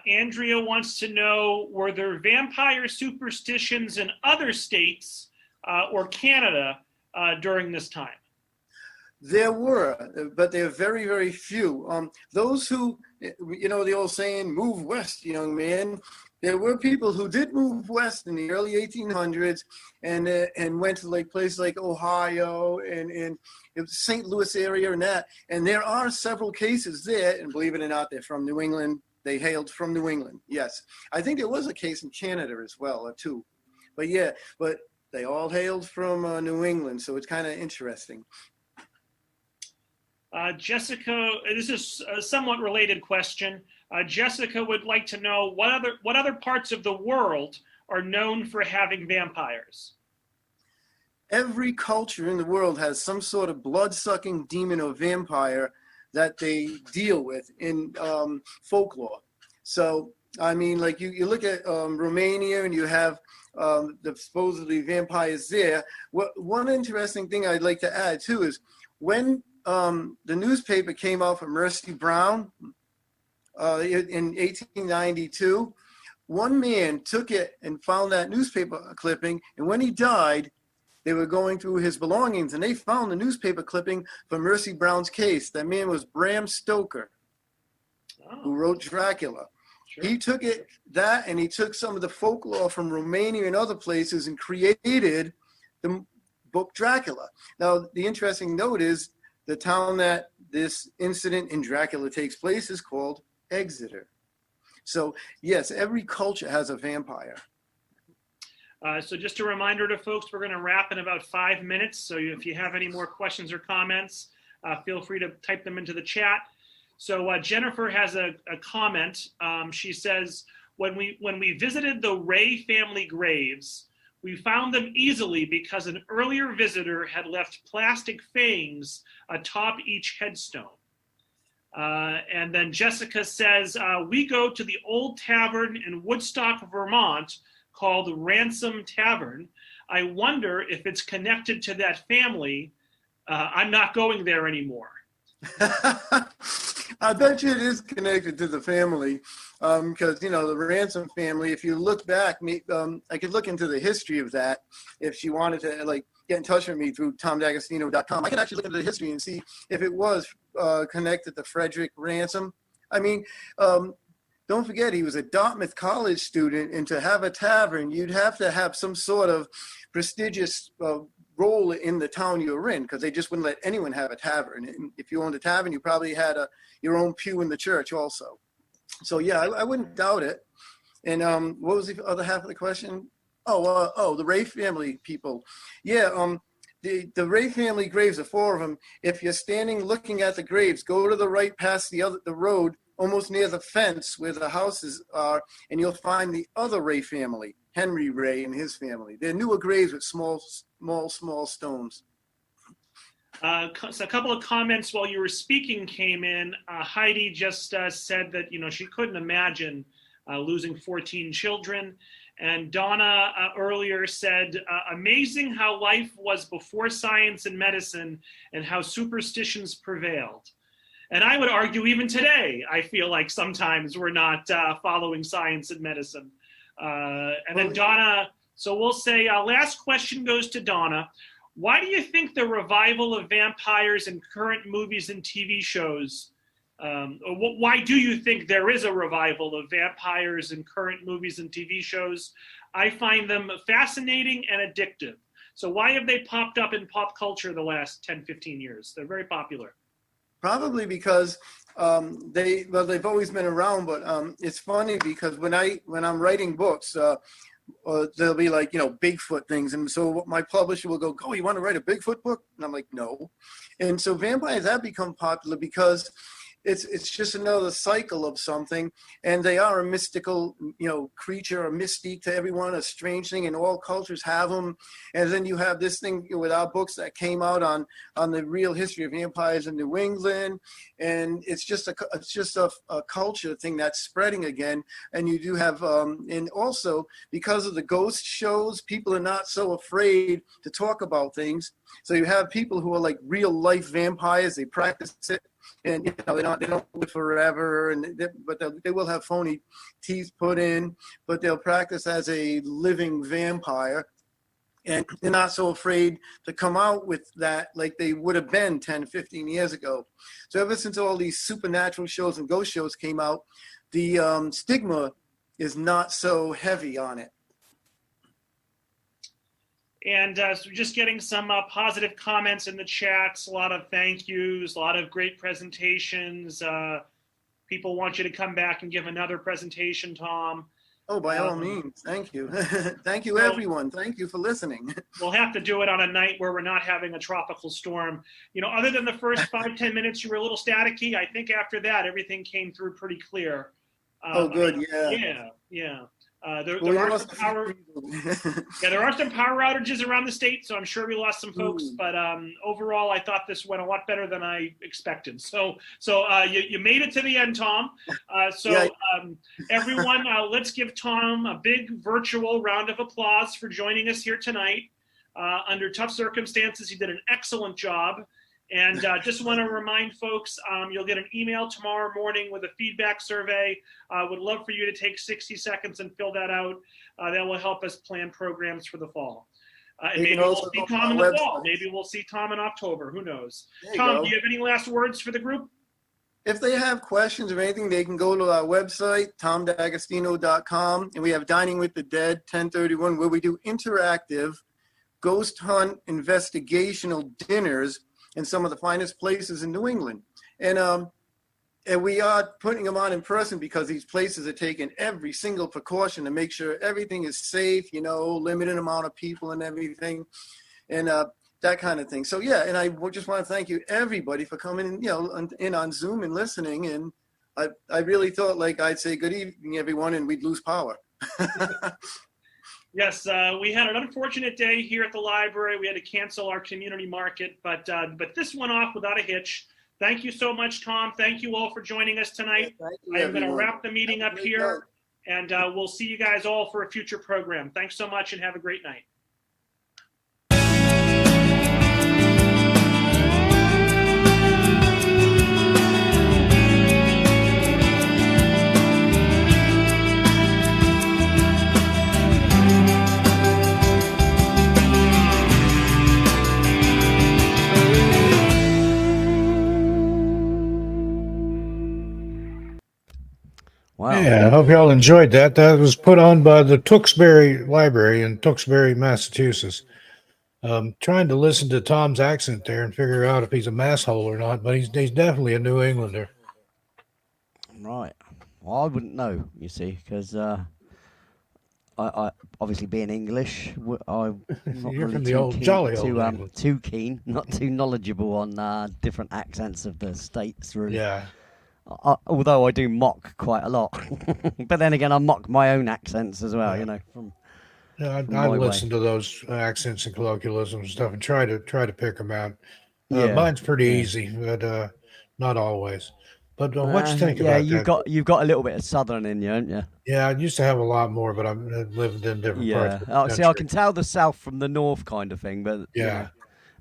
Speaker 3: Andrea wants to know, were there vampire superstitions in other states or Canada during this time?
Speaker 4: There were, but they're very, very few. Those who, you know, the old saying, move west, young man. There were people who did move west in the early 1800s and went to like places like Ohio and St. Louis area and that. And there are several cases there, and believe it or not, they're from New England. They hailed from New England, yes. I think there was a case in Canada as well, or two. But yeah, but they all hailed from New England, so it's kind of interesting.
Speaker 3: Jessica, this is a somewhat related question. Jessica would like to know, what other parts of the world are known for having vampires?
Speaker 4: Every culture in the world has some sort of blood-sucking demon or vampire that they deal with in folklore. So, I mean, like you look at Romania and you have the supposedly vampires there. One interesting thing I'd like to add too is when the newspaper came out for Mercy Brown in 1892, one man took it and found that newspaper clipping, and when he died, they were going through his belongings, and they found the newspaper clipping for Mercy Brown's case. That man was Bram Stoker, who wrote Dracula.
Speaker 3: Sure.
Speaker 4: He took and he took some of the folklore from Romania and other places and created the book Dracula. Now, the interesting note is the town that this incident in Dracula takes place is called Exeter. So yes, every culture has a vampire.
Speaker 3: So just a reminder to folks, we're going to wrap in about 5 minutes. So if you have any more questions or comments, feel free to type them into the chat. So Jennifer has a comment. She says, when we visited the Ray family graves, we found them easily because an earlier visitor had left plastic fangs atop each headstone. And then Jessica says, we go to the old tavern in Woodstock, Vermont, called Ransom Tavern. I wonder if it's connected to that family. I'm not going there anymore.
Speaker 4: I bet you it is connected to the family, because the Ransom family. If you look back, I could look into the history of that. If she wanted to get in touch with me through tomdagostino.com, I could actually look into the history and see if it was connected to Frederick Ransom. I mean, don't forget he was a Dartmouth College student, and to have a tavern, you'd have to have some sort of prestigious role in the town you're in, because they just wouldn't let anyone have a tavern. And if you owned a tavern, you probably had your own pew in the church also. So yeah, I wouldn't doubt it. And what was the other half of the question? The Ray family people. Yeah, the Ray family graves, are 4 of them. If you're standing looking at the graves, go to the right past the road, almost near the fence where the houses are, and you'll find the other Ray family, Henry Ray and his family. They're newer graves with small stones.
Speaker 3: So a couple of comments while you were speaking came in. Heidi just said that she couldn't imagine losing 14 children. And Donna earlier said, amazing how life was before science and medicine and how superstitions prevailed. And I would argue even today, I feel like sometimes we're not following science and medicine. And then Donna, so we'll say last question goes to Donna. Why do you think the revival of vampires in current movies and TV shows, why do you think there is a revival of vampires in current movies and TV shows? I find them fascinating and addictive. So why have they popped up in pop culture the last 10, 15 years? They're very popular.
Speaker 4: Probably because they've always been around, but it's funny because when I'm writing books, they'll be like, Bigfoot things. And so my publisher will go, oh, you want to write a Bigfoot book? And I'm like, no. And so vampires have become popular because it's just another cycle of something. And they are a mystical, creature, a mystique to everyone, a strange thing, and all cultures have them. And then you have this thing with our books that came out on the real history of vampires in New England. And it's just a culture thing that's spreading again. And you do have, and also because of the ghost shows, people are not so afraid to talk about things. So you have people who are like real life vampires. They practice it. And they don't live forever, but they will have phony teeth put in, but they'll practice as a living vampire, and they're not so afraid to come out with that like they would have been 10, 15 years ago. So ever since all these supernatural shows and ghost shows came out, the stigma is not so heavy on it.
Speaker 3: And so just getting some positive comments in the chats, a lot of thank yous, a lot of great presentations. People want you to come back and give another presentation, Tom.
Speaker 4: Oh, by all means. Thank you. Thank you, everyone. Thank you for listening.
Speaker 3: We'll have to do it on a night where we're not having a tropical storm. Other than the first 5-10 minutes, you were a little staticky. I think after that, everything came through pretty clear.
Speaker 4: Good.
Speaker 3: Yeah. There are some power outages around the state, so I'm sure we lost some folks. But overall, I thought this went a lot better than I expected. So you made it to the end, Tom. Everyone, let's give Tom a big virtual round of applause for joining us here tonight. Under tough circumstances, he did an excellent job. And just want to remind folks, you'll get an email tomorrow morning with a feedback survey. Would love for you to take 60 seconds and fill that out. That will help us plan programs for the fall. And maybe we'll see Tom in the fall. Maybe we'll see Tom in October. Who knows? Tom, do you have any last words for the group?
Speaker 4: If they have questions or anything, they can go to our website, tomdagostino.com. And we have Dining with the Dead, 1031, where we do interactive ghost hunt investigational dinners in some of the finest places in New England. And And we are putting them on in person because these places are taking every single precaution to make sure everything is safe, limited amount of people and everything, and that kind of thing. So, yeah, and I just want to thank you, everybody, for coming in on Zoom and listening. And I really thought like I'd say good evening, everyone, and we'd lose power.
Speaker 3: Yes, we had an unfortunate day here at the library. We had to cancel our community market, but this went off without a hitch. Thank you so much, Tom. Thank you all for joining us tonight.
Speaker 4: You,
Speaker 3: I'm going to wrap the meeting up here, and we'll see you guys all for a future program. Thanks so much, and have a great night.
Speaker 2: Wow.
Speaker 1: Yeah, I hope y'all enjoyed that. That was put on by the Tewksbury Library in Tewksbury, Massachusetts. Trying to listen to Tom's accent there and figure out if he's a masshole or not, but he's definitely a New Englander.
Speaker 2: Right. Well, I wouldn't know, you see, because I obviously being English, I'm not
Speaker 1: You're
Speaker 2: really
Speaker 1: from the
Speaker 2: too
Speaker 1: old
Speaker 2: keen,
Speaker 1: jolly old England.
Speaker 2: too keen, not too knowledgeable on different accents of the states, really.
Speaker 1: Yeah.
Speaker 2: Although I do mock quite a lot, but then again, I mock my own accents as well.
Speaker 1: Yeah.
Speaker 2: From
Speaker 1: I
Speaker 2: my way.
Speaker 1: listen to those accents and colloquialisms and stuff and try to pick them out.
Speaker 2: Yeah,
Speaker 1: Mine's pretty
Speaker 2: yeah.
Speaker 1: easy, but not always. But what you think
Speaker 2: yeah,
Speaker 1: about
Speaker 2: you've got a little bit of southern in you, haven't you?
Speaker 1: Yeah, I used to have a lot more, but I've lived in different parts
Speaker 2: Yeah.
Speaker 1: of the
Speaker 2: Oh,
Speaker 1: country.
Speaker 2: see, I can tell the south from the north kind of thing, but
Speaker 1: Yeah.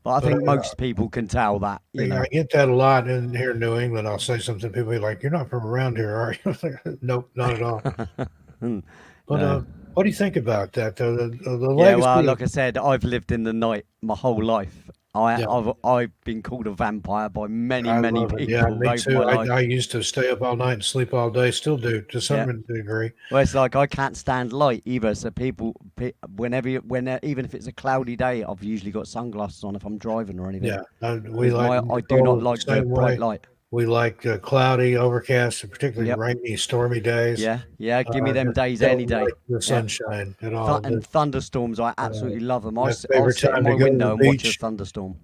Speaker 2: But I think most people can tell that.
Speaker 1: I get that a lot here in New England. I'll say something, people be like, "You're not from around here, are you?" Nope, not at all. But
Speaker 2: No.
Speaker 1: what do you think about that? The
Speaker 2: Yeah,
Speaker 1: legacy.
Speaker 2: well, like I said, I've lived in the night my whole life. I've been called a vampire by many
Speaker 1: love it.
Speaker 2: people
Speaker 1: Yeah, me
Speaker 2: over
Speaker 1: too.
Speaker 2: my life.
Speaker 1: I used to stay up all night and sleep all day. Still do to some degree.
Speaker 2: Well, it's like I can't stand light either. So even if it's a cloudy day, I've usually got sunglasses on if I'm driving or anything.
Speaker 1: Yeah, I do
Speaker 2: do not like the bright light.
Speaker 1: We like cloudy, overcast, and particularly rainy, stormy days.
Speaker 2: Yeah. Give me them
Speaker 1: just
Speaker 2: days
Speaker 1: don't
Speaker 2: any day.
Speaker 1: like the sunshine at all.
Speaker 2: And thunderstorms, I absolutely love them.
Speaker 1: my
Speaker 2: I'll
Speaker 1: favorite
Speaker 2: sit
Speaker 1: time
Speaker 2: in my
Speaker 1: to go to
Speaker 2: window
Speaker 1: the
Speaker 2: and watch a
Speaker 1: beach-
Speaker 2: thunderstorm.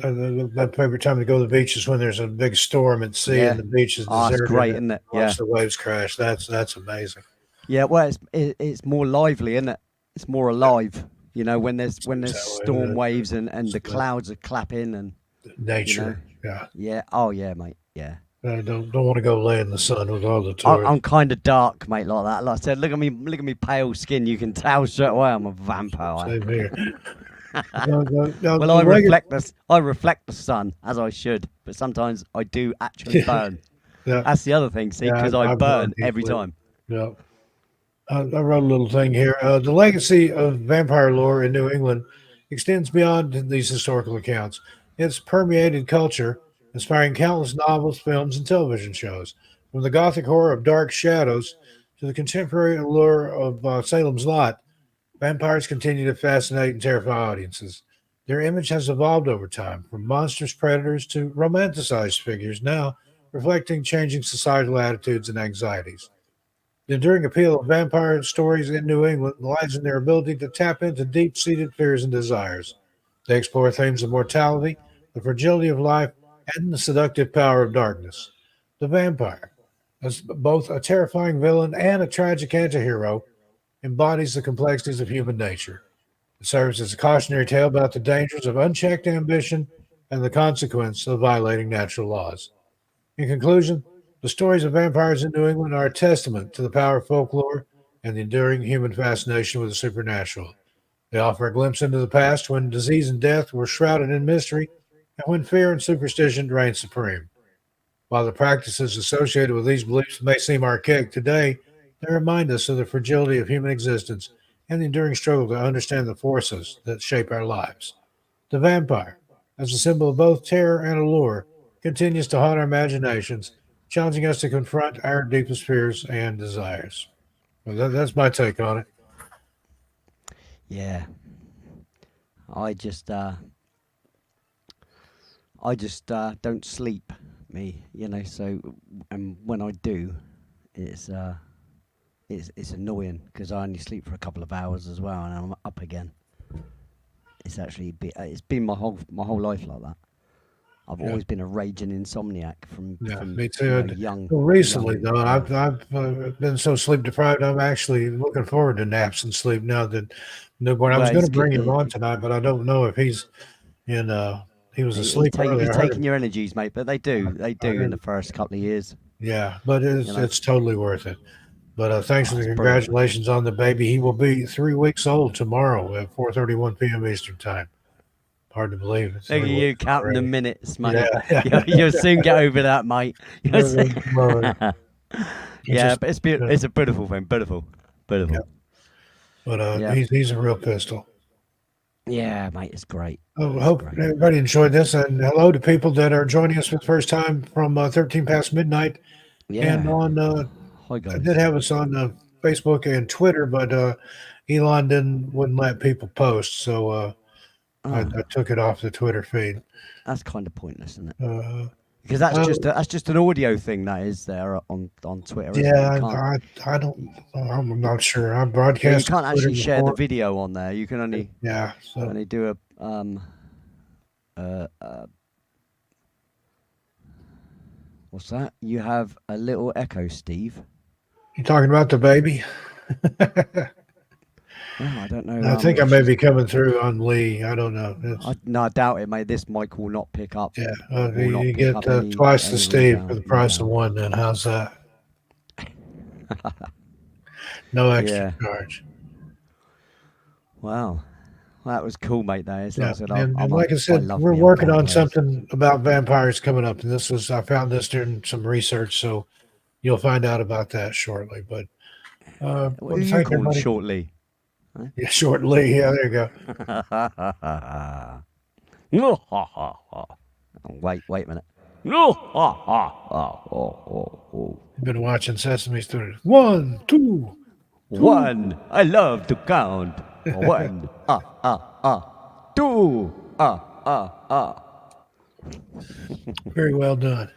Speaker 1: My favorite time to go to the beach is when there's a big storm at sea and the beach is deserted.
Speaker 2: It's great,
Speaker 1: and
Speaker 2: isn't it?
Speaker 1: watch the waves crash. That's amazing.
Speaker 2: Yeah, well, it's more lively, isn't it? It's more alive. When there's storm waves and the clouds are clapping and
Speaker 1: nature.
Speaker 2: Yeah. Oh yeah, mate. Yeah.
Speaker 1: I don't want to go lay in the sun with all the tourists.
Speaker 2: I'm kind of dark, mate, like that. Like I said, look at me pale skin. You can tell straight away I'm a vampire.
Speaker 1: Same here.
Speaker 2: Well, I reflect the sun as I should, but sometimes I do actually burn. That's the other thing, see, because I burn every time.
Speaker 1: Yeah. I wrote a little thing here. The legacy of vampire lore in New England extends beyond these historical accounts. It's permeated culture, inspiring countless novels, films, and television shows. From the gothic horror of Dark Shadows to the contemporary allure of Salem's Lot, vampires continue to fascinate and terrify audiences. Their image has evolved over time, from monstrous predators to romanticized figures, now reflecting changing societal attitudes and anxieties. The enduring appeal of vampire stories in New England lies in their ability to tap into deep-seated fears and desires. They explore themes of mortality, the fragility of life, and the seductive power of darkness. The vampire, as both a terrifying villain and a tragic antihero, embodies the complexities of human nature. It serves as a cautionary tale about the dangers of unchecked ambition and the consequence of violating natural laws. In conclusion, the stories of vampires in New England are a testament to the power of folklore and the enduring human fascination with the supernatural. They offer a glimpse into the past when disease and death were shrouded in mystery and when fear and superstition reigned supreme. While the practices associated with these beliefs may seem archaic today, they remind us of the fragility of human existence and the enduring struggle to understand the forces that shape our lives. The vampire, as a symbol of both terror and allure, continues to haunt our imaginations, challenging us to confront our deepest fears and desires. Well, that's my take on it.
Speaker 2: Yeah. I just don't sleep me, So, and when I do, it's annoying because I only sleep for a couple of hours as well, and I'm up again. It's been my whole life like that. I've always been a raging insomniac from
Speaker 1: me too.
Speaker 2: Young.
Speaker 1: Well, recently though, I've been so sleep deprived. I'm actually looking forward to naps and sleep now that newborn. I was going to bring him on tonight, but I don't know if he's in. He was asleep.
Speaker 2: He's taking your energies, mate. But they do in the first couple of years.
Speaker 1: Yeah, but it's totally worth it. But thanks for the congratulations on the baby. He will be 3 weeks old tomorrow at 4:31 p.m. Eastern time. Hard to believe.
Speaker 2: Look at you counting the minutes, mate. Yeah. You'll soon get over that, mate. But it's a beautiful thing. Beautiful. Yeah.
Speaker 1: But he's a real pistol.
Speaker 2: Yeah, mate, it's great.
Speaker 1: I hope everybody enjoyed this. And hello to people that are joining us for the first time from 13 past midnight.
Speaker 2: Yeah.
Speaker 1: And on,
Speaker 2: Hi guys.
Speaker 1: I did have us on Facebook and Twitter, but Elon wouldn't let people post. So I took it off the Twitter feed.
Speaker 2: That's kind of pointless, isn't it? Because that's just an audio thing that is there on Twitter.
Speaker 1: Yeah, I don't. I'm not sure. I broadcast.
Speaker 2: You can't actually share the video on there. You can only only do a what's that? You have a little echo, Steve.
Speaker 1: You talking about the baby?
Speaker 2: I don't know.
Speaker 1: I think I may be coming through on Lee. I don't know.
Speaker 2: I doubt it, mate. This mic will not pick up.
Speaker 1: Yeah, you get twice the Steve for the price of one. Then how's that? No extra charge.
Speaker 2: Wow, that was cool, mate. Like
Speaker 1: I said, we're working on something about vampires coming up, and I found this during some research, so you'll find out about that shortly. But
Speaker 2: what do you call it shortly?
Speaker 1: Huh? Yeah, shortly. Yeah, there you go.
Speaker 2: Wait a minute.
Speaker 1: You've been watching Sesame Street. 1, 2,
Speaker 2: 1. I love to count. 1. 2.
Speaker 1: Very well done.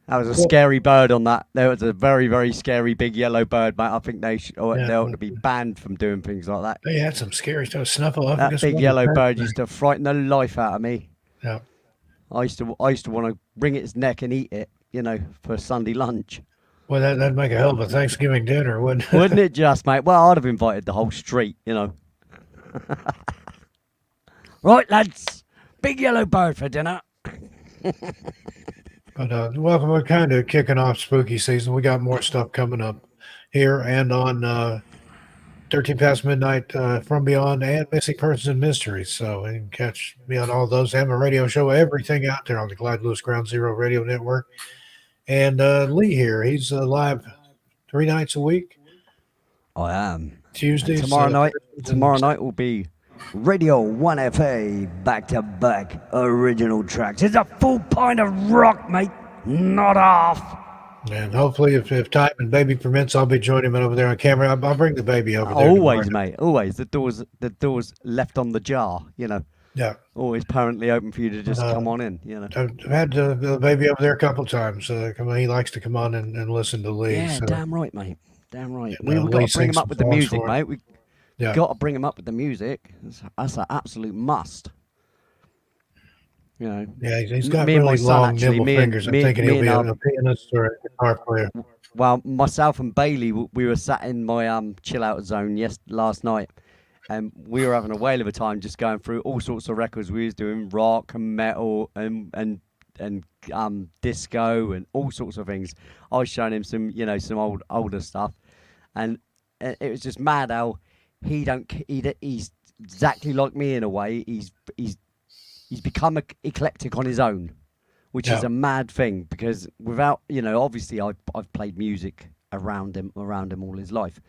Speaker 2: That was a scary bird on that. There was a very, very scary big yellow bird, mate. I think they ought to be banned from doing things like that.
Speaker 1: They had some scary stuff. Snuffle.
Speaker 2: That big yellow bird used to frighten the life out of me.
Speaker 1: Yeah.
Speaker 2: I used to want to wring its neck and eat it, for Sunday lunch.
Speaker 1: Well, that'd make a hell of a Thanksgiving dinner, wouldn't it?
Speaker 2: Wouldn't it just, mate? Well, I'd have invited the whole street, Right, lads. Big yellow bird for dinner.
Speaker 1: But welcome. We're kind of kicking off spooky season. We got more stuff coming up here and on 13 past midnight from beyond and missing persons and mysteries. So you can catch me on all those. I have a radio show, everything out there on the Glide Lewis Ground Zero Radio Network. And Lee here, he's live 3 nights a week.
Speaker 2: I am.
Speaker 1: Tuesdays.
Speaker 2: Tomorrow night will be Radio 1FA, back-to-back original tracks. It's a full pint of rock, mate, not half.
Speaker 1: And hopefully, if time and baby permits, I'll be joining him over there on camera. I'll bring the baby over there.
Speaker 2: Always, tomorrow. Mate, always. The door's left on the jar,
Speaker 1: Yeah.
Speaker 2: Always permanently open for you to just come on in,
Speaker 1: I've had the baby over there a couple of times. He likes to come on and listen to Lee.
Speaker 2: Yeah, damn right, mate. Damn right. We've got to bring him up with the music, mate. We've got to bring him up with the music. That's an absolute must.
Speaker 1: Yeah, he's got really long, nimble fingers. I'm thinking he'll be a pianist or a guitar player.
Speaker 2: Well, myself and Bailey, we were sat in my chill out zone last night, and we were having a whale of a time just going through all sorts of records. We was doing rock and metal and disco and all sorts of things. I was showing him some older stuff, and it was just mad how he's exactly like me in a way. He's become eclectic on his own, which is a mad thing because without obviously I've played music around him all his life,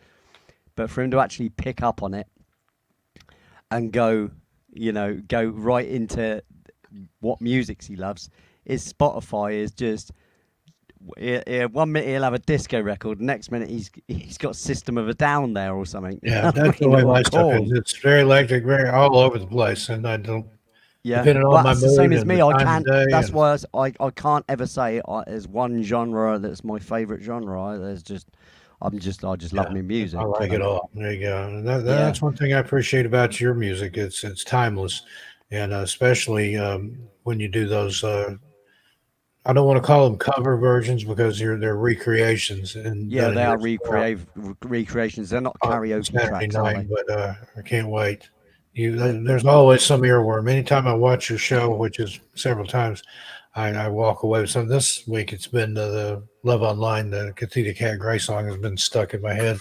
Speaker 2: but for him to actually pick up on it and go right into what music he loves, his Spotify is just. 1 minute he'll have a disco record, next minute he's got System of a Down there or something.
Speaker 1: Yeah, that's the way my stuff is. It's very electric, very all over the place, and I don't
Speaker 2: Yeah,
Speaker 1: depending on
Speaker 2: well,
Speaker 1: my
Speaker 2: that's the same
Speaker 1: mood
Speaker 2: as
Speaker 1: and
Speaker 2: me.
Speaker 1: the
Speaker 2: I
Speaker 1: time of
Speaker 2: can't.
Speaker 1: day.
Speaker 2: That's
Speaker 1: And,
Speaker 2: why I can't ever say there's one genre that's my favorite genre. There's just I just love
Speaker 1: yeah,
Speaker 2: me music.
Speaker 1: I
Speaker 2: You
Speaker 1: like it
Speaker 2: know.
Speaker 1: all. There you go. And
Speaker 2: Yeah.
Speaker 1: that's one thing I appreciate about your music. It's timeless, and especially when you do those. I don't want to call them cover versions because they're recreations and
Speaker 2: Yeah,
Speaker 1: done in
Speaker 2: they
Speaker 1: your
Speaker 2: are
Speaker 1: style
Speaker 2: recreations. They're not
Speaker 1: on
Speaker 2: karaoke
Speaker 1: Saturday
Speaker 2: tracks, are
Speaker 1: night.
Speaker 2: they?
Speaker 1: But I can't wait. There's always some earworm. Anytime I watch your show, which is several times, I walk away with some. This week it's been the Love Online, the Kathita Cat Gray song has been stuck in my head,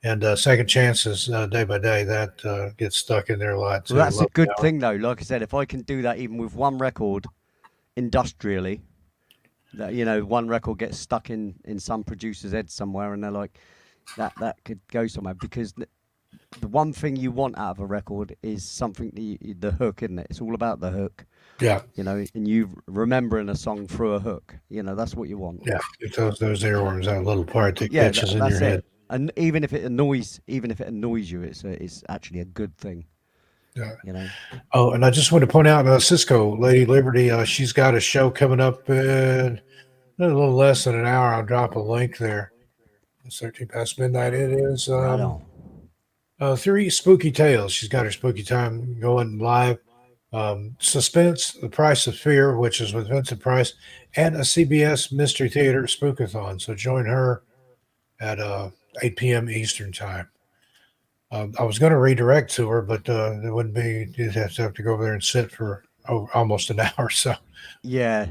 Speaker 1: and Second Chances, Day by Day, that gets stuck in there a lot
Speaker 2: Well,
Speaker 1: too.
Speaker 2: that's a
Speaker 1: Love the
Speaker 2: good
Speaker 1: Hour.
Speaker 2: thing, though. Like I said, if I can do that even with one record, industrially, that one record gets stuck in some producer's head somewhere, and they're like, that could go somewhere. Because the one thing you want out of a record is something the hook, isn't it? It's all about the hook,
Speaker 1: Yeah,
Speaker 2: and you remembering a song through a hook. That's what you want.
Speaker 1: yeah. It's those earworms, that little part that
Speaker 2: Yeah,
Speaker 1: catches in
Speaker 2: that's
Speaker 1: your head.
Speaker 2: it. And even if it annoys you, it's actually a good thing.
Speaker 1: Yeah.
Speaker 2: You know.
Speaker 1: Oh, and I just want to point out, Cisco Lady Liberty, she's got a show coming up in a little less than an hour. I'll drop a link there. It's 13 past midnight. It is
Speaker 2: Right on.
Speaker 1: 3 spooky tales. She's got her spooky time going live. Suspense, The Price of Fear, which is with Vincent Price, and a CBS Mystery Theater Spookathon. So join her at 8 p.m. Eastern Time. I was going to redirect to her, but it wouldn't be. You'd have to go over there and sit for almost an hour. So
Speaker 2: Yeah,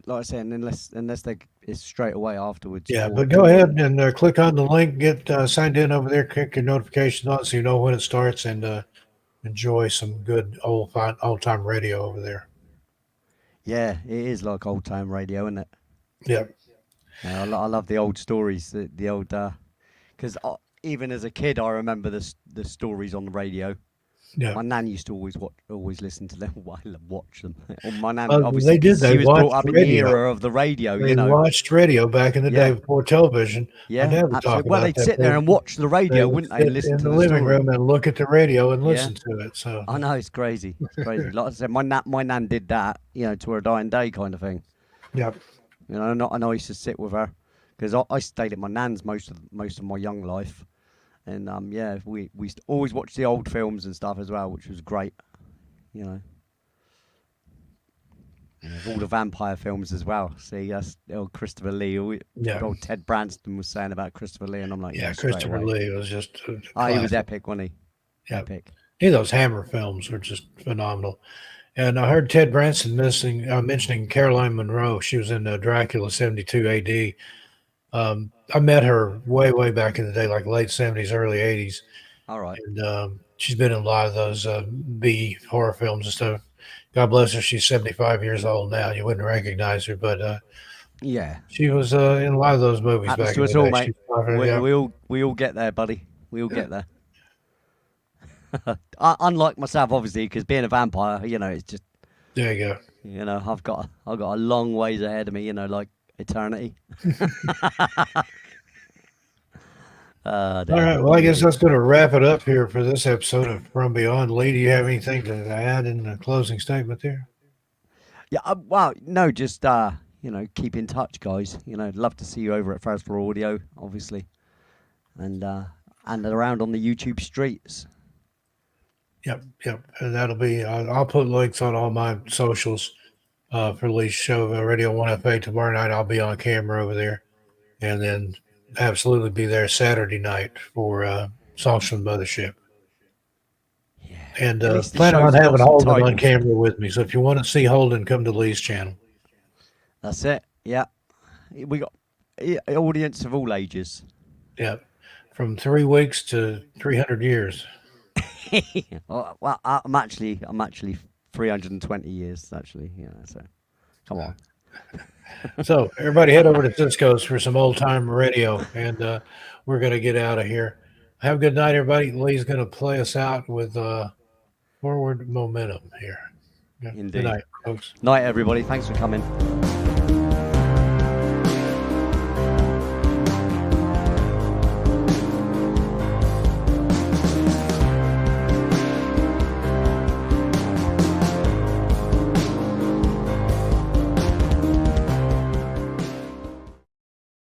Speaker 2: like I said, it's straight away afterwards.
Speaker 1: yeah,
Speaker 2: or-
Speaker 1: but go ahead and click on the link, get signed in over there, click your notifications on so you know when it starts, and enjoy some good old time radio over there.
Speaker 2: Yeah, it is like old time radio, isn't it?
Speaker 1: Yeah,
Speaker 2: Yeah, I love the old stories, the old, because even as a kid, I remember the stories on the radio.
Speaker 1: yeah.
Speaker 2: My nan used to always listen to them. Well, I watch them. Or my nan,
Speaker 1: They
Speaker 2: obviously,
Speaker 1: did.
Speaker 2: 'cause
Speaker 1: They
Speaker 2: she was brought
Speaker 1: watched
Speaker 2: up in the
Speaker 1: radio.
Speaker 2: era of the radio.
Speaker 1: They watched radio back in the day
Speaker 2: Yeah,
Speaker 1: before television. My
Speaker 2: yeah,
Speaker 1: dad would talk
Speaker 2: absolutely. Well,
Speaker 1: about
Speaker 2: they'd
Speaker 1: that.
Speaker 2: sit there and watch the
Speaker 1: They
Speaker 2: radio,
Speaker 1: would
Speaker 2: wouldn't they, and
Speaker 1: sit
Speaker 2: listen
Speaker 1: in
Speaker 2: to
Speaker 1: the
Speaker 2: the
Speaker 1: living
Speaker 2: story.
Speaker 1: room and look at the radio and
Speaker 2: Yeah.
Speaker 1: listen to it. So
Speaker 2: I know it's crazy. It's crazy. Like I said, my nan did that, to her dying day, kind of thing.
Speaker 1: yeah,
Speaker 2: And I used to sit with her because I stayed at my nan's most of my young life, and yeah, we used to always watch the old films and stuff as well, which was great. All the vampire films as well. See, that's old Christopher Lee.
Speaker 1: yeah,
Speaker 2: Old Ted Branston was saying about Christopher Lee, and I'm like,
Speaker 1: yeah.
Speaker 2: straight
Speaker 1: Christopher
Speaker 2: away.
Speaker 1: Lee was just
Speaker 2: Oh, he was
Speaker 1: classic.
Speaker 2: epic, wasn't he?
Speaker 1: Yeah.
Speaker 2: Epic.
Speaker 1: Those Hammer films are just phenomenal. And I heard Ted Branson mentioning Caroline Monroe. She was in Dracula 72 AD. I met her way back in the day, like late 70s, early 80s.
Speaker 2: All right.
Speaker 1: And she's been in a lot of those B horror films and stuff. God bless her. She's 75 years old now. You wouldn't recognize her, but
Speaker 2: Yeah.
Speaker 1: she was in a lot of those movies
Speaker 2: Happens
Speaker 1: back
Speaker 2: to
Speaker 1: in
Speaker 2: us
Speaker 1: the
Speaker 2: all,
Speaker 1: day.
Speaker 2: mate.
Speaker 1: She's popular, yeah.
Speaker 2: We all get there, buddy. We all get there. Unlike myself, obviously, because being a vampire, it's just,
Speaker 1: There you go.
Speaker 2: I've got a long ways ahead of me, like eternity.
Speaker 1: All right. Well, I guess that's going to wrap it up here for this episode of From Beyond. Lee, do you have anything to add in the closing statement there?
Speaker 2: Yeah, well, no, just keep in touch, guys. Love to see you over at First Floor Audio, obviously, and around on the YouTube streets.
Speaker 1: Yep. And that'll be. I'll put links on all my socials for Lee's show, Radio 1FA tomorrow night. I'll be on camera over there, and then absolutely be there Saturday night for Songs from the Mothership.
Speaker 2: Yeah.
Speaker 1: And
Speaker 2: At least the
Speaker 1: planning on
Speaker 2: show's got
Speaker 1: having
Speaker 2: some
Speaker 1: Holden on
Speaker 2: titles.
Speaker 1: camera with me. So if you want to see Holden, come to Lee's channel.
Speaker 2: That's it. Yeah, we got audience of all ages.
Speaker 1: Yeah, from 3 weeks to 300 years.
Speaker 2: Well, I'm actually 320 years actually. So come on.
Speaker 1: So everybody head over to Cisco's for some old time radio, and we're going to get out of here. Have a good night, everybody. Lee's going to play us out with Forward Momentum here. Good
Speaker 2: Indeed.
Speaker 1: night, folks.
Speaker 2: Night, everybody. Thanks for coming.